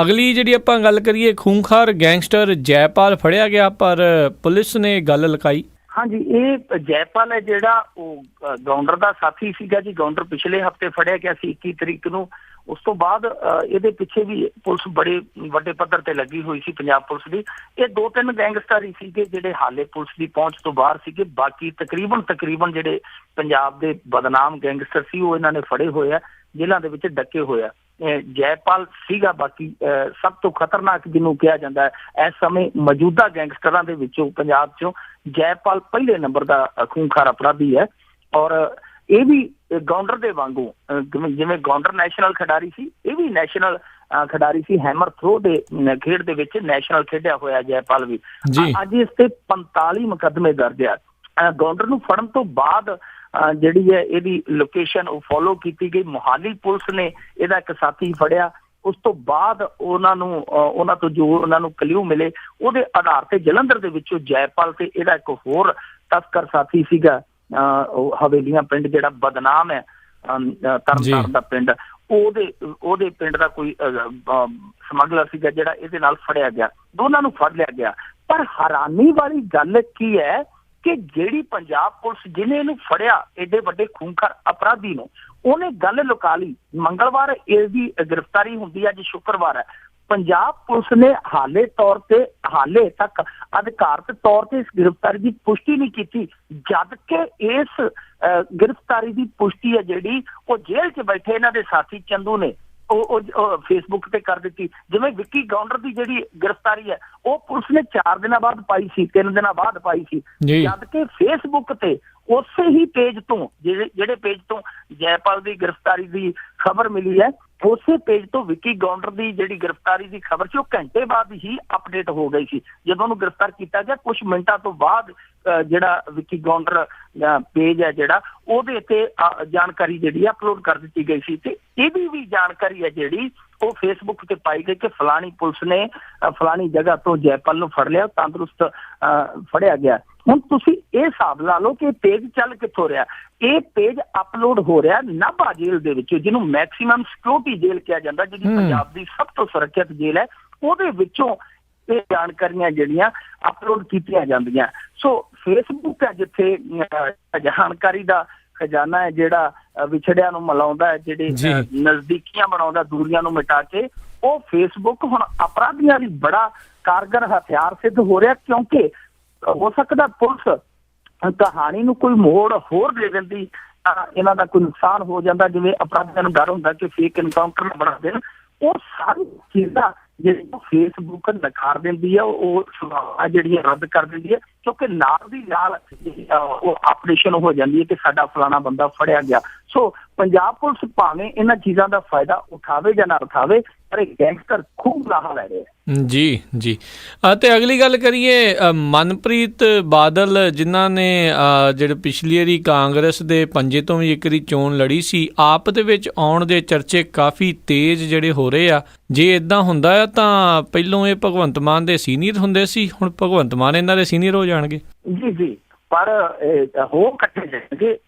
ਅਗਲੀ ਜਿਹੜੀ ਆਪਾਂ ਗੱਲ ਕਰੀਏ, ਖੂੰਖਾਰ ਗੈਂਗਸਟਰ ਜੈਪਾਲ ਫੜਿਆ ਗਿਆ ਪਰ ਪੁਲਿਸ ਨੇ ਗੱਲ ਲਕਾਈ। ਹਾਂਜੀ, ਇਹ ਜੈਪਾਲ ਹੈ ਜਿਹੜਾ ਉਹ ਗੌਂਡਰ ਦਾ ਸਾਥੀ ਸੀਗਾ ਜੀ। ਗੌਂਡਰ ਪਿਛਲੇ ਹਫ਼ਤੇ ਫੜਿਆ ਗਿਆ ਸੀ 21 ਤਰੀਕ ਨੂੰ। ਉਸ ਤੋਂ ਬਾਅਦ ਇਹਦੇ ਪਿੱਛੇ ਵੀ ਪੁਲਿਸ ਬੜੇ ਵੱਡੇ ਪੱਧਰ ਤੇ ਲੱਗੀ ਹੋਈ ਸੀ, ਪੰਜਾਬ ਪੁਲਿਸ ਦੀ। ਇਹ 2-3 ਗੈਂਗਸਟਰ ਹੀ ਸੀਗੇ ਜਿਹੜੇ ਹਾਲੇ ਪੁਲਿਸ ਦੀ ਪਹੁੰਚ ਤੋਂ ਬਾਹਰ ਸੀਗੇ। ਬਾਕੀ ਤਕਰੀਬਨ ਜਿਹੜੇ ਪੰਜਾਬ ਦੇ ਬਦਨਾਮ ਗੈਂਗਸਟਰ ਸੀ ਉਹ ਇਹਨਾਂ ਨੇ ਫੜੇ ਹੋਏ ਆ, ਜੇਲ੍ਹਾਂ ਦੇ ਵਿੱਚ ਡੱਕੇ ਹੋਏ ਆ। ਜੈਪਾਲ ਸੀਗਾ ਬਾਕੀ ਸਭ ਤੋਂ ਖਤਰਨਾਕ ਜਿਹਨੂੰ ਕਿਹਾ ਜਾਂਦਾ ਹੈ ਇਸ ਸਮੇਂ ਮੌਜੂਦਾ ਗੈਂਗਸਟਰਾਂ ਦੇ ਵਿੱਚੋਂ ਪੰਜਾਬ ਚੋਂ ਜੈਪਾਲ ਪਹਿਲੇ ਨੰਬਰ ਦਾ ਖੂੰਖਾਰ ਅਪਰਾਧੀ ਹੈ। ਔਰ ਇਹ ਵੀ ਗੌਂਡਰ ਦੇ ਵਾਂਗੂ ਜਿਵੇਂ ਗੌਂਡਰ ਨੈਸ਼ਨਲ ਖਿਡਾਰੀ ਸੀ, ਇਹ ਵੀ ਨੈਸ਼ਨਲ ਖਿਡਾਰੀ ਸੀ। ਹੈਮਰ ਥਰੋ ਦੇ ਖੇਡ ਦੇ ਵਿੱਚ ਨੈਸ਼ਨਲ ਖੇਡਿਆ ਹੋਇਆ ਜੈਪਾਲ ਵੀ। ਅੱਜ ਇਸ ਤੇ 45 ਮੁਕੱਦਮੇ ਦਰਜ ਆ। ਗੌਂਡਰ ਨੂੰ ਫੜਨ ਤੋਂ ਬਾਅਦ ਜਿਹੜੀ ਹੈ ਇਹਦੀ ਲੋਕੇਸ਼ਨ ਉਹ ਫੋਲੋ ਕੀਤੀ ਗਈ। ਮੋਹਾਲੀ ਪੁਲਿਸ ਨੇ ਇਹਦਾ ਇੱਕ ਸਾਥੀ ਫੜਿਆ। ਉਸ ਤੋਂ ਬਾਅਦ ਉਹਨਾਂ ਤੋਂ ਜੋ ਉਹਨਾਂ ਨੂੰ ਕਲਿਊ ਮਿਲੇ ਉਹਦੇ ਆਧਾਰ ਤੇ ਜਲੰਧਰ ਦੇ ਵਿੱਚੋਂ ਜੈਪਾਲ ਤੇ ਇਹਦਾ ਇੱਕ ਹੋਰ ਤਸਕਰ ਸਾਥੀ ਸੀਗਾ ਹਵੇਲੀਆਂ ਪਿੰਡ ਜਿਹੜਾ ਬਦਨਾਮ ਹੈ ਤਰਨਤਾਰਨ ਦਾ ਪਿੰਡ, ਉਹਦੇ ਪਿੰਡ ਦਾ ਕੋਈ ਸਮਗਲਰ ਸੀਗਾ ਜਿਹੜਾ ਇਹਦੇ ਨਾਲ ਫੜਿਆ ਗਿਆ। ਦੋਨਾਂ ਨੂੰ ਫੜ ਲਿਆ ਗਿਆ। ਪਰ ਹੈਰਾਨੀ ਵਾਲੀ ਗੱਲ ਕੀ ਹੈ ਕਿ ਜਿਹੜੀ ਪੰਜਾਬ ਪੁਲਿਸ ਜਿਹਨੇ ਇਹਨੂੰ ਫੜਿਆ ਏਡੇ ਵੱਡੇ ਖੂੰਖਾਰ ਅਪਰਾਧੀ ਨੂੰ, ਉਹਨੇ ਗੱਲ ਲੁਕਾ ਲਈ। ਮੰਗਲਵਾਰ ਇਹਦੀ ਗ੍ਰਿਫਤਾਰੀ ਹੁੰਦੀ ਹੈ, ਅੱਜ ਸ਼ੁੱਕਰਵਾਰ ਹੈ। ਪੰਜਾਬ ਪੁਲਿਸ ਨੇ ਹਾਲੇ ਤੱਕ ਅਧਿਕਾਰਤ ਤੌਰ ਤੇ ਇਸ ਗ੍ਰਿਫਤਾਰੀ ਦੀ ਪੁਸ਼ਟੀ ਨਹੀਂ ਕੀਤੀ, ਜਦ ਕਿ ਇਸ ਗ੍ਰਿਫਤਾਰੀ ਦੀ ਪੁਸ਼ਟੀ ਹੈ ਜਿਹੜੀ ਉਹ ਜੇਲ੍ਹ 'ਚ ਬੈਠੇ ਇਹਨਾਂ ਦੇ ਸਾਥੀ ਚੰਦੂ ਨੇ ਉਹ ਫੇਸਬੁੱਕ ਤੇ ਕਰ ਦਿੱਤੀ। ਜਿਵੇਂ ਵਿੱਕੀ ਗੌਂਡਰ ਦੀ ਜਿਹੜੀ ਗ੍ਰਿਫਤਾਰੀ ਹੈ ਉਹ ਪੁਲਿਸ ਨੇ 4 ਦਿਨਾਂ ਬਾਅਦ ਪਾਈ ਸੀ, 3 ਦਿਨਾਂ ਬਾਅਦ ਪਾਈ ਸੀ, ਜਦ ਕਿ ਫੇਸਬੁੱਕ ਤੇ ਉਸੇ ਹੀ ਪੇਜ ਤੋਂ ਜਿਹੜੇ ਪੇਜ ਤੋਂ ਜੈਪਾਲ ਦੀ ਗ੍ਰਿਫਤਾਰੀ ਦੀ ਖਬਰ ਮਿਲੀ ਹੈ, ਉਸੇ ਪੇਜ ਤੋਂ ਵਿੱਕੀ ਗੌਂਡਰ ਦੀ ਜਿਹੜੀ ਗ੍ਰਿਫਤਾਰੀ ਦੀ ਖਬਰ ਸੀ ਉਹ ਘੰਟੇ ਬਾਅਦ ਹੀ ਅਪਡੇਟ ਹੋ ਗਈ ਸੀ। ਜਦੋਂ ਉਹਨੂੰ ਗ੍ਰਿਫਤਾਰ ਕੀਤਾ ਗਿਆ ਕੁਝ ਮਿੰਟਾਂ ਤੋਂ ਬਾਅਦ ਜਿਹੜਾ ਵਿੱਕੀ ਗੌਂਡਰ ਪੇਜ ਹੈ ਜਿਹੜਾ ਉਹਦੇ ਤੇ ਜਾਣਕਾਰੀ ਜਿਹੜੀ ਅਪਲੋਡ ਕਰ ਦਿੱਤੀ ਗਈ ਸੀ, ਤੇ ਇਹਦੀ ਵੀ ਜਾਣਕਾਰੀ ਹੈ ਜਿਹੜੀ ਉਹ ਫੇਸਬੁੱਕ ਤੇ ਪਾਈ ਗਈ ਕਿ ਫਲਾਣੀ ਪੁਲਿਸ ਨੇ ਫਲਾਣੀ ਜਗ੍ਹਾ ਤੋਂ ਜੈਪਾਲ ਨੂੰ ਫੜ ਲਿਆ, ਤੰਦਰੁਸਤ ਫੜਿਆ ਗਿਆ। ਹੁਣ ਤੁਸੀਂ ਇਹ ਹਿਸਾਬ ਲਾ ਲਓ ਕਿ ਪੇਜ ਚੱਲ ਕਿੱਥੋਂ ਰਿਹਾ। ਇਹ ਪੇਜ ਅਪਲੋਡ ਹੋ ਰਿਹਾ ਨਾਭਾ ਜੇਲ੍ਹ ਦੇ ਵਿੱਚ, ਜਿਹਨੂੰ ਮੈਕਸੀਮਮ ਸਿਕਿਉਰਿਟੀ ਜੇਲ੍ਹ ਕਿਹਾ ਜਾਂਦਾ, ਜਿਹੜੀ ਪੰਜਾਬ ਦੀ ਸਭ ਤੋਂ ਸੁਰੱਖਿਅਤ ਜੇਲ੍ਹ ਹੈ, ਉਹਦੇ ਵਿੱਚੋਂ ਇਹ ਜਾਣਕਾਰੀਆਂ ਜਿਹੜੀਆਂ ਅਪਲੋਡ ਕੀਤੀਆਂ ਜਾਂਦੀਆਂ। ਸੋ ਫੇਸਬੁੱਕ ਹੈ ਜਿੱਥੇ ਜਾਣਕਾਰੀ ਦਾ ਖਜ਼ਾਨਾ ਹੈ, ਜਿਹੜਾ ਵਿਛੜਿਆਂ ਨੂੰ ਮਿਲਾਉਂਦਾ ਹੈ, ਜਿਹੜੇ ਨਜ਼ਦੀਕੀਆਂ ਬਣਾਉਂਦਾ ਦੂਰੀਆਂ ਨੂੰ ਮਿਟਾ ਕੇ, ਉਹ ਫੇਸਬੁੱਕ ਹੁਣ ਅਪਰਾਧੀਆਂ ਲਈ ਬੜਾ ਕਾਰਗਰ ਹਥਿਆਰ ਸਿੱਧ ਹੋ ਰਿਹਾ। ਕਿਉਂਕਿ ਹੋ ਸਕਦਾ ਪੁਲਿਸ ਕਹਾਣੀ ਨੂੰ ਕੋਈ ਮੋੜ ਹੋਰ ਦੇ ਦਿੰਦੀ ਤਾਂ ਇਹਨਾਂ ਦਾ ਕੋਈ ਨੁਕਸਾਨ ਹੋ ਜਾਂਦਾ, ਜਿਵੇਂ ਅਪਰਾਧੀਆਂ ਨੂੰ ਡਰ ਹੁੰਦਾ ਕਿ ਫੇਕ ਐਨਕਾਊਂਟਰ ਨਾ ਬਣਾ ਦੇਣ। ਉਹ ਸਾਰੀ ਚੀਜ਼ਾਂ ਜਿਹੜੀਆਂ ਫੇਸਬੁੱਕ ਨਕਾਰ ਦਿੰਦੀ ਹੈ, ਉਹ ਸੇਵਾਵਾਂ ਜਿਹੜੀਆਂ ਰੱਦ ਕਰ ਦਿੰਦੀ ਹੈ, ਕਿਉਂਕਿ ਨਾਲ ਦੀ ਨਾਲ ਉਹ ਆਪਰੇਸ਼ਨ ਹੋ ਜਾਂਦੀ ਹੈ ਕਿ ਸਾਡਾ ਫਲਾਣਾ ਬੰਦਾ ਫੜਿਆ ਗਿਆ। ਸੋ ਪੰਜਾਬ ਪੁਲਿਸ ਭਾਵੇਂ ਇਹਨਾਂ ਚੀਜ਼ਾਂ ਦਾ ਫਾਇਦਾ ਉਠਾਵੇ ਜਾਂ ਨਾ ਉਠਾਵੇ, ਪਰ ਇਹ ਗੈਂਗਸਟਰ ਖੂਬ ਲਾਹਾ ਲੈ ਰਹੇ। ਜੀ ਅਤੇ ਅਗਲੀ ਗੱਲ ਕਰੀਏ ਮਨਪ੍ਰੀਤ ਬਾਦਲ, ਜਿਨ੍ਹਾਂ ਨੇ ਜਿਹੜੇ ਪਿਛਲੀ ਵਾਰੀ ਕਾਂਗਰਸ ਦੇ ਪੰਜੇ ਤੋਂ ਵੀ ਇੱਕ ਵਾਰੀ ਚੋਣ ਲੜੀ ਸੀ, ਆਪ ਦੇ ਵਿੱਚ ਆਉਣ ਦੇ ਚਰਚੇ ਕਾਫੀ ਤੇਜ਼ ਜਿਹੜੇ ਹੋ ਰਹੇ ਆ। ਜੇ ਇੱਦਾਂ ਹੁੰਦਾ ਆ ਤਾਂ ਪਹਿਲੋਂ ਇਹ ਭਗਵੰਤ ਮਾਨ ਦੇ ਸੀਨੀਅਰ ਹੁੰਦੇ ਸੀ, ਹੁਣ ਭਗਵੰਤ ਮਾਨ ਇਹਨਾਂ ਦੇ ਸੀਨੀਅਰ ਹੋ ਜਾਣਗੇ। ਜੀ ਪਰ ਹੋ ਇਕੱਠੇ ਜਾਣਗੇ,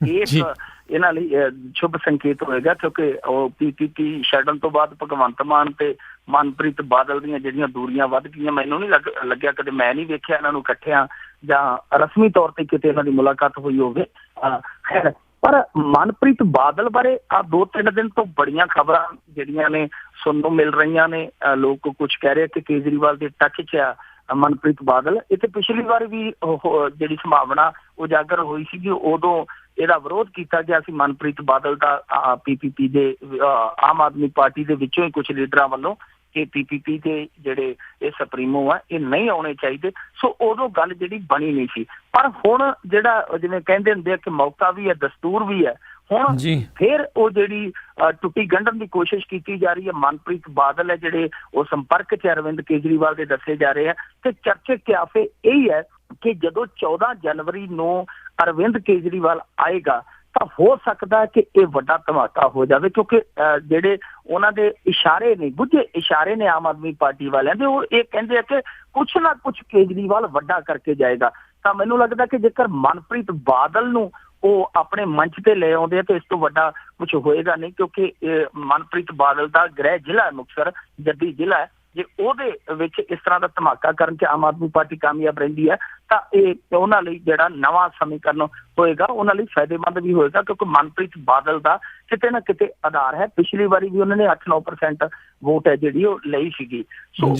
ਇਹਨਾਂ ਲਈ ਸ਼ੁਭ ਸੰਕੇਤ ਹੋਏਗਾ, ਕਿਉਂਕਿ ਉਹ PPP ਛੱਡਣ ਤੋਂ ਬਾਅਦ ਭਗਵੰਤ ਮਾਨ ਤੇ ਮਨਪ੍ਰੀਤ ਬਾਦਲ ਦੀਆਂ ਜਿਹੜੀਆਂ ਦੂਰੀਆਂ ਵੱਧ ਗਈਆਂ। ਮੈਨੂੰ ਨਹੀਂ ਲੱਗਿਆ, ਕਦੇ ਮੈਂ ਨਹੀਂ ਵੇਖਿਆ ਇਹਨਾਂ ਨੂੰ ਇਕੱਠਿਆਂ ਜਾਂ ਰਸਮੀ ਤੌਰ ਤੇ ਕਿਤੇ ਇਹਨਾਂ ਦੀ ਮੁਲਾਕਾਤ ਹੋਈ ਹੋਵੇ। ਖੈਰ, ਪਰ ਮਨਪ੍ਰੀਤ ਬਾਦਲ ਬਾਰੇ ਆ 2-3 ਦਿਨ ਤੋਂ ਬੜੀਆਂ ਖਬਰਾਂ ਜਿਹੜੀਆਂ ਨੇ ਸੁਣਨ ਨੂੰ ਮਿਲ ਰਹੀਆਂ ਨੇ। ਲੋਕ ਕੁਝ ਕਹਿ ਰਹੇ ਕਿ ਕੇਜਰੀਵਾਲ ਦੇ ਟੱਚ 'ਚ ਆ ਮਨਪ੍ਰੀਤ ਬਾਦਲ। ਇੱਥੇ ਪਿਛਲੀ ਵਾਰ ਵੀ ਜਿਹੜੀ ਸੰਭਾਵਨਾ ਉਜਾਗਰ ਹੋਈ ਸੀਗੀ, ਉਦੋਂ ਇਹਦਾ ਵਿਰੋਧ ਕੀਤਾ ਗਿਆ ਸੀ ਮਨਪ੍ਰੀਤ ਬਾਦਲ ਦਾ PPP ਦੇ ਆਮ ਆਦਮੀ ਪਾਰਟੀ ਦੇ ਵਿੱਚੋਂ ਹੀ ਕੁਝ ਲੀਡਰਾਂ ਵੱਲੋਂ ਕਿ PPP ਦੇ ਜਿਹੜੇ ਇਹ ਸੁਪਰੀਮੋ ਆ ਇਹ ਨਹੀਂ ਆਉਣੇ ਚਾਹੀਦੇ। ਸੋ ਉਦੋਂ ਗੱਲ ਜਿਹੜੀ ਬਣੀ ਨਹੀਂ ਸੀ, ਪਰ ਹੁਣ ਜਿਹੜਾ ਜਿਵੇਂ ਕਹਿੰਦੇ ਹੁੰਦੇ ਆ ਕਿ ਮੌਕਾ ਵੀ ਹੈ ਦਸਤੂਰ ਵੀ ਹੈ, ਹੁਣ ਫਿਰ ਉਹ ਜਿਹੜੀ ਟੁੱਟੀ ਗੰਢਣ ਦੀ ਕੋਸ਼ਿਸ਼ ਕੀਤੀ ਜਾ ਰਹੀ ਹੈ। ਮਨਪ੍ਰੀਤ ਬਾਦਲ ਹੈ ਜਿਹੜੇ ਉਹ ਸੰਪਰਕ 'ਚ ਅਰਵਿੰਦ ਕੇਜਰੀਵਾਲ ਦੇ ਦੱਸੇ ਜਾ ਰਹੇ ਆ, ਤੇ ਚਰਚੇ ਕਿਆਫੇ ਇਹੀ ਹੈ ਕਿ ਜਦੋਂ 14 ਜਨਵਰੀ ਨੂੰ ਅਰਵਿੰਦ ਕੇਜਰੀਵਾਲ ਆਏਗਾ ਤਾਂ ਹੋ ਸਕਦਾ ਹੈ ਕਿ ਇਹ ਵੱਡਾ ਧਮਾਕਾ ਹੋ ਜਾਵੇ, ਕਿਉਂਕਿ ਜਿਹੜੇ ਉਹਨਾਂ ਦੇ ਇਸ਼ਾਰੇ ਨੇ, ਗੁੱਝੇ ਇਸ਼ਾਰੇ ਨੇ ਆਮ ਆਦਮੀ ਪਾਰਟੀ ਵਾਲਿਆਂ ਦੇ, ਉਹ ਇਹ ਕਹਿੰਦੇ ਆ ਕਿ ਕੁਛ ਨਾ ਕੁਛ ਕੇਜਰੀਵਾਲ ਵੱਡਾ ਕਰਕੇ ਜਾਏਗਾ। ਤਾਂ ਮੈਨੂੰ ਲੱਗਦਾ ਕਿ ਜੇਕਰ ਮਨਪ੍ਰੀਤ ਬਾਦਲ ਨੂੰ ਉਹ ਆਪਣੇ ਮੰਚ ਤੇ ਲੈ ਆਉਂਦੇ ਆ ਤੇ ਇਸ ਤੋਂ ਵੱਡਾ ਕੁਛ ਹੋਏਗਾ ਨਹੀਂ, ਕਿਉਂਕਿ ਮਨਪ੍ਰੀਤ ਬਾਦਲ ਦਾ ਗ੍ਰਹਿ ਜ਼ਿਲ੍ਹਾ ਮੁਕਤਸਰ ਜੱਦੀ ਜ਼ਿਲ੍ਹਾ ਹੈ। ਜੇ ਉਹਦੇ ਵਿੱਚ ਇਸ ਤਰ੍ਹਾਂ ਦਾ ਧਮਾਕਾ ਕਰਨ 'ਚ ਆਮ ਆਦਮੀ ਪਾਰਟੀ ਕਾਮਯਾਬ ਰਹਿੰਦੀ ਹੈ ਤਾਂ ਇਹ ਉਹਨਾਂ ਲਈ ਜਿਹੜਾ ਨਵਾਂ ਸਮੀਕਰਨ ਹੋਏਗਾ, ਉਹਨਾਂ ਲਈ ਫਾਇਦੇਮੰਦ ਵੀ ਹੋਏਗਾ, ਕਿਉਂਕਿ ਮਨਪ੍ਰੀਤ ਬਾਦਲ ਦਾ ਕਿਤੇ ਨਾ ਕਿਤੇ ਆਧਾਰ ਹੈ। ਪਿਛਲੀ ਵਾਰੀ ਵੀ ਉਹਨਾਂ ਨੇ 8-9% ਵੋਟ ਹੈ ਜਿਹੜੀ ਉਹ ਲਈ ਸੀਗੀ। ਸੋ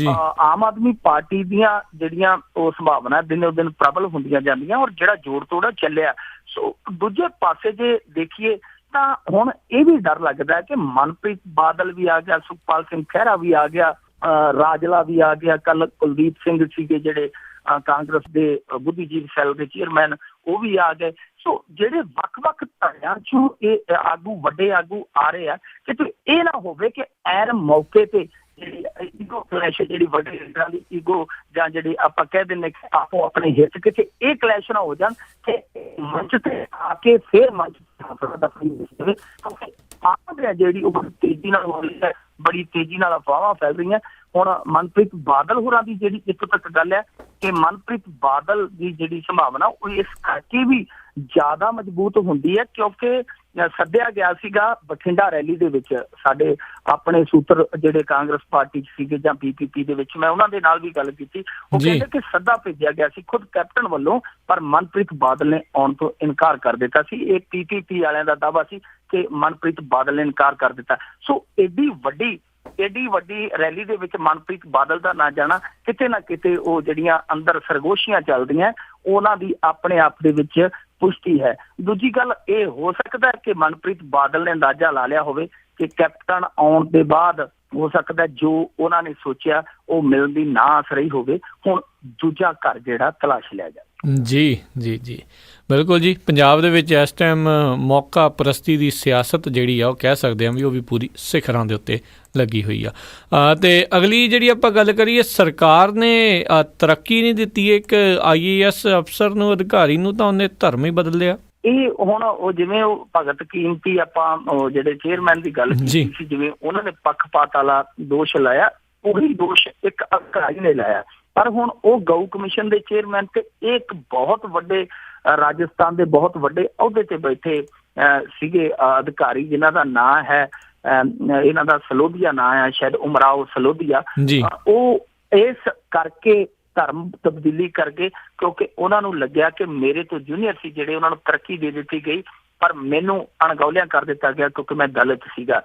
ਆਮ ਆਦਮੀ ਪਾਰਟੀ ਦੀਆਂ ਜਿਹੜੀਆਂ ਉਹ ਸੰਭਾਵਨਾ ਦਿਨੋਂ ਦਿਨ ਪ੍ਰਬਲ ਹੁੰਦੀਆਂ ਜਾਂਦੀਆਂ, ਔਰ ਜਿਹੜਾ ਜੋੜ ਤੋੜ ਚੱਲਿਆ। ਸੋ ਦੂਜੇ ਪਾਸੇ ਜੇ ਦੇਖੀਏ ਤਾਂ ਹੁਣ ਇਹ ਵੀ ਡਰ ਲੱਗਦਾ ਹੈ ਕਿ ਮਨਪ੍ਰੀਤ ਬਾਦਲ ਵੀ ਆ ਗਿਆ, ਸੁਖਪਾਲ ਸਿੰਘ ਖਹਿਰਾ ਵੀ ਆ ਗਿਆ, ਰਾਜਲਾ ਵੀ ਆ ਗਿਆ, ਕੱਲ ਕੁਲਦੀਪ ਸਿੰਘ ਸੀਗੇ ਜਿਹੜੇ ਕਾਂਗਰਸ ਦੇ ਬੁੱਧੀਜੀਵ ਸੈੱਲ ਦੇ ਚੇਅਰਮੈਨ, ਉਹ ਵੀ ਆ ਗਏ। ਸੋ ਜਿਹੜੇ ਵੱਖ-ਵੱਖ ਧੜਿਆਂ 'ਚੋਂ ਇਹ ਆਗੂ, ਵੱਡੇ ਆਗੂ ਆ ਰਹੇ ਆ, ਕਿ ਇਹ ਨਾ ਹੋਵੇ ਕਿ ਐਨ ਮੌਕੇ ਤੇ ਈਗੋ ਕਲੈਸ਼, ਜਿਹੜੀ ਵੱਡੇ ਲੀਡਰਾਂ ਦੀ ਈਗੋ ਜਾਂ ਜਿਹੜੀ ਆਪਾਂ ਕਹਿ ਦਿੰਦੇ ਕਿ ਆਪੋ ਆਪਣੇ ਹਿੱਤ, ਕਿਤੇ ਇਹ ਕਲੈਸ਼ ਨਾ ਹੋ ਜਾਣ ਕਿ ਮੰਚ ਤੇ ਆ ਕੇ ਫਿਰ ਮੰਚ ਜਿਹੜੀ ਉਹ ਤੇਜ਼ੀ ਨਾਲ ਹੋ ਰਹੀ ਹੈ, ਬੜੀ ਤੇਜ਼ੀ ਨਾਲ ਅਫਵਾਹਾਂ ਫੈਲ ਰਹੀਆਂ। ਹੁਣ ਮਨਪ੍ਰੀਤ ਬਾਦਲ ਹੋਰਾਂ ਦੀ ਜਿਹੜੀ ਇੱਥੋਂ ਤੱਕ ਗੱਲ ਹੈ ਕਿ ਮਨਪ੍ਰੀਤ ਬਾਦਲ ਦੀ ਜਿਹੜੀ ਸੰਭਾਵਨਾ ਉਹ ਇਸ ਕਰਕੇ ਵੀ ਜ਼ਿਆਦਾ ਮਜ਼ਬੂਤ ਹੁੰਦੀ ਹੈ, ਕਿਉਂਕਿ ਸੱਦਿਆ ਗਿਆ ਸੀਗਾ ਬਠਿੰਡਾ ਰੈਲੀ ਦੇ ਵਿੱਚ। ਸਾਡੇ ਆਪਣੇ ਸੂਤਰ ਜਿਹੜੇ ਕਾਂਗਰਸ ਪਾਰਟੀ 'ਚ ਸੀਗੇ ਜਾਂ PPP ਦੇ ਵਿੱਚ, ਮੈਂ ਉਹਨਾਂ ਦੇ ਨਾਲ ਵੀ ਗੱਲ ਕੀਤੀ। ਉਹ ਕਹਿੰਦੇ ਕਿ ਸੱਦਾ ਭੇਜਿਆ ਗਿਆ ਸੀ ਖੁਦ ਕੈਪਟਨ ਵੱਲੋਂ, ਪਰ ਮਨਪ੍ਰੀਤ ਬਾਦਲ ਨੇ ਆਉਣ ਤੋਂ ਇਨਕਾਰ ਕਰ ਦਿੱਤਾ ਸੀ। ਇਹ PPP ਵਾਲਿਆਂ ਦਾ ਦਾਅਵਾ ਸੀ ਕਿ ਮਨਪ੍ਰੀਤ ਬਾਦਲ ਨੇ ਇਨਕਾਰ ਕਰ ਦਿੱਤਾ। ਸੋ ਏਡੀ ਵੱਡੀ ਰੈਲੀ ਦੇ ਵਿੱਚ ਮਨਪ੍ਰੀਤ ਬਾਦਲ ਦਾ ਨਾ ਜਾਣਾ, ਕਿਤੇ ਨਾ ਕਿਤੇ ਉਹ ਜਿਹੜੀਆਂ ਅੰਦਰ ਸਰਗੋਸ਼ੀਆਂ ਚੱਲਦੀਆਂ ਉਹਨਾਂ ਦੀ ਆਪਣੇ ਆਪ ਦੇ ਵਿੱਚ ਪੁਸ਼ਟੀ ਹੈ। ਦੂਜੀ ਗੱਲ ਇਹ ਹੋ ਸਕਦਾ ਹੈ ਕਿ ਮਨਪ੍ਰੀਤ ਬਾਦਲ ਨੇ ਅੰਦਾਜ਼ਾ ਲਾ ਲਿਆ ਹੋਵੇ ਕਿ ਕੈਪਟਨ ਆਉਣ ਦੇ ਬਾਅਦ ਹੋ ਸਕਦਾ ਜੋ ਉਹਨਾਂ ਨੇ ਸੋਚਿਆ ਉਹ ਮਿਲਣ ਦੀ ਨਾ ਆਸ ਰਹੀ ਹੋਵੇ, ਹੁਣ ਦੂਜਾ ਘਰ ਜਿਹੜਾ ਤਲਾਸ਼ ਲਿਆ ਜਾਵੇ। ਜੀ ਬਿਲਕੁਲ ਜੀ। ਪੰਜਾਬ ਦੇ ਵਿੱਚ ਇਸ ਟਾਈਮ ਮੌਕਾ ਪ੍ਰਸਤੀ ਦੀ ਸਿਆਸਤ ਜਿਹੜੀ ਆ ਉਹ ਕਹਿ ਸਕਦੇ ਹਾਂ ਵੀ ਉਹ ਵੀ ਪੂਰੀ ਸਿਖਰਾਂ ਦੇ ਉੱਤੇ ਲੱਗੀ ਹੋਈ ਆ। ਤੇ ਅਗਲੀ ਜਿਹੜੀ ਆਪਾਂ ਗੱਲ ਕਰੀਏ, ਸਰਕਾਰ ਨੇ ਤਰੱਕੀ ਨਹੀਂ ਦਿੱਤੀ ਇੱਕ IAS ਅਫਸਰ ਨੂੰ, ਅਧਿਕਾਰੀ ਨੂੰ, ਤਾਂ ਉਹਨੇ ਧਰਮ ਹੀ ਬਦਲ ਲਿਆ। ਇਹ ਹੁਣ ਉਹ ਜਿਵੇਂ ਉਹ ਭਗਤ ਕੀਮਤੀ ਆਪਾਂ ਉਹ ਜਿਹੜੇ ਚੇਅਰਮੈਨ ਦੀ ਗੱਲ ਕੀਤੀ ਸੀ, ਜਿਵੇਂ ਉਹਨਾਂ ਨੇ ਪੱਖਪਾਤ ਵਾਲਾ ਦੋਸ਼ ਲਾਇਆ, ਉਹੀ ਦੋਸ਼ ਇੱਕ ਅਧਿਕਾਰੀ ਨੇ ਲਾਇਆ। ਪਰ ਹੁਣ ਉਹ ਗਊ ਕਮਿਸ਼ਨ ਦੇ ਚੇਅਰਮੈਨ ਤੇ ਇੱਕ ਬਹੁਤ ਵੱਡੇ ਰਾਜਸਥਾਨ ਦੇ ਬਹੁਤ ਵੱਡੇ ਅਹੁਦੇ ਤੇ ਬੈਠੇ ਸੀਗੇ ਅਧਿਕਾਰੀ, ਜਿਨ੍ਹਾਂ ਦਾ ਨਾਂ ਹੈ ਇਹਨਾਂ ਦਾ ਸਲੋਦੀਆ ਨਾਂ ਹੈ, ਸ਼ਾਇਦ ਉਮਰਾਓ ਸਲੋਦੀਆ। ਉਹ ਇਸ ਕਰਕੇ ਧਰਮ ਤਬਦੀਲੀ ਕਰਕੇ, ਕਿਉਂਕਿ ਉਹਨਾਂ ਨੂੰ ਲੱਗਿਆ ਕਿ ਮੇਰੇ ਤੋਂ ਜੂਨੀਅਰ ਸੀ ਜਿਹੜੇ, ਉਹਨਾਂ ਨੂੰ ਤਰੱਕੀ ਦੇ ਦਿੱਤੀ ਗਈ, ਪਰ ਮੈਨੂੰ ਅਣਗੌਲਿਆ ਕਰ ਦਿੱਤਾ ਗਿਆ ਕਿਉਂਕਿ ਮੈਂ ਦਲਿਤ ਸੀਗਾ।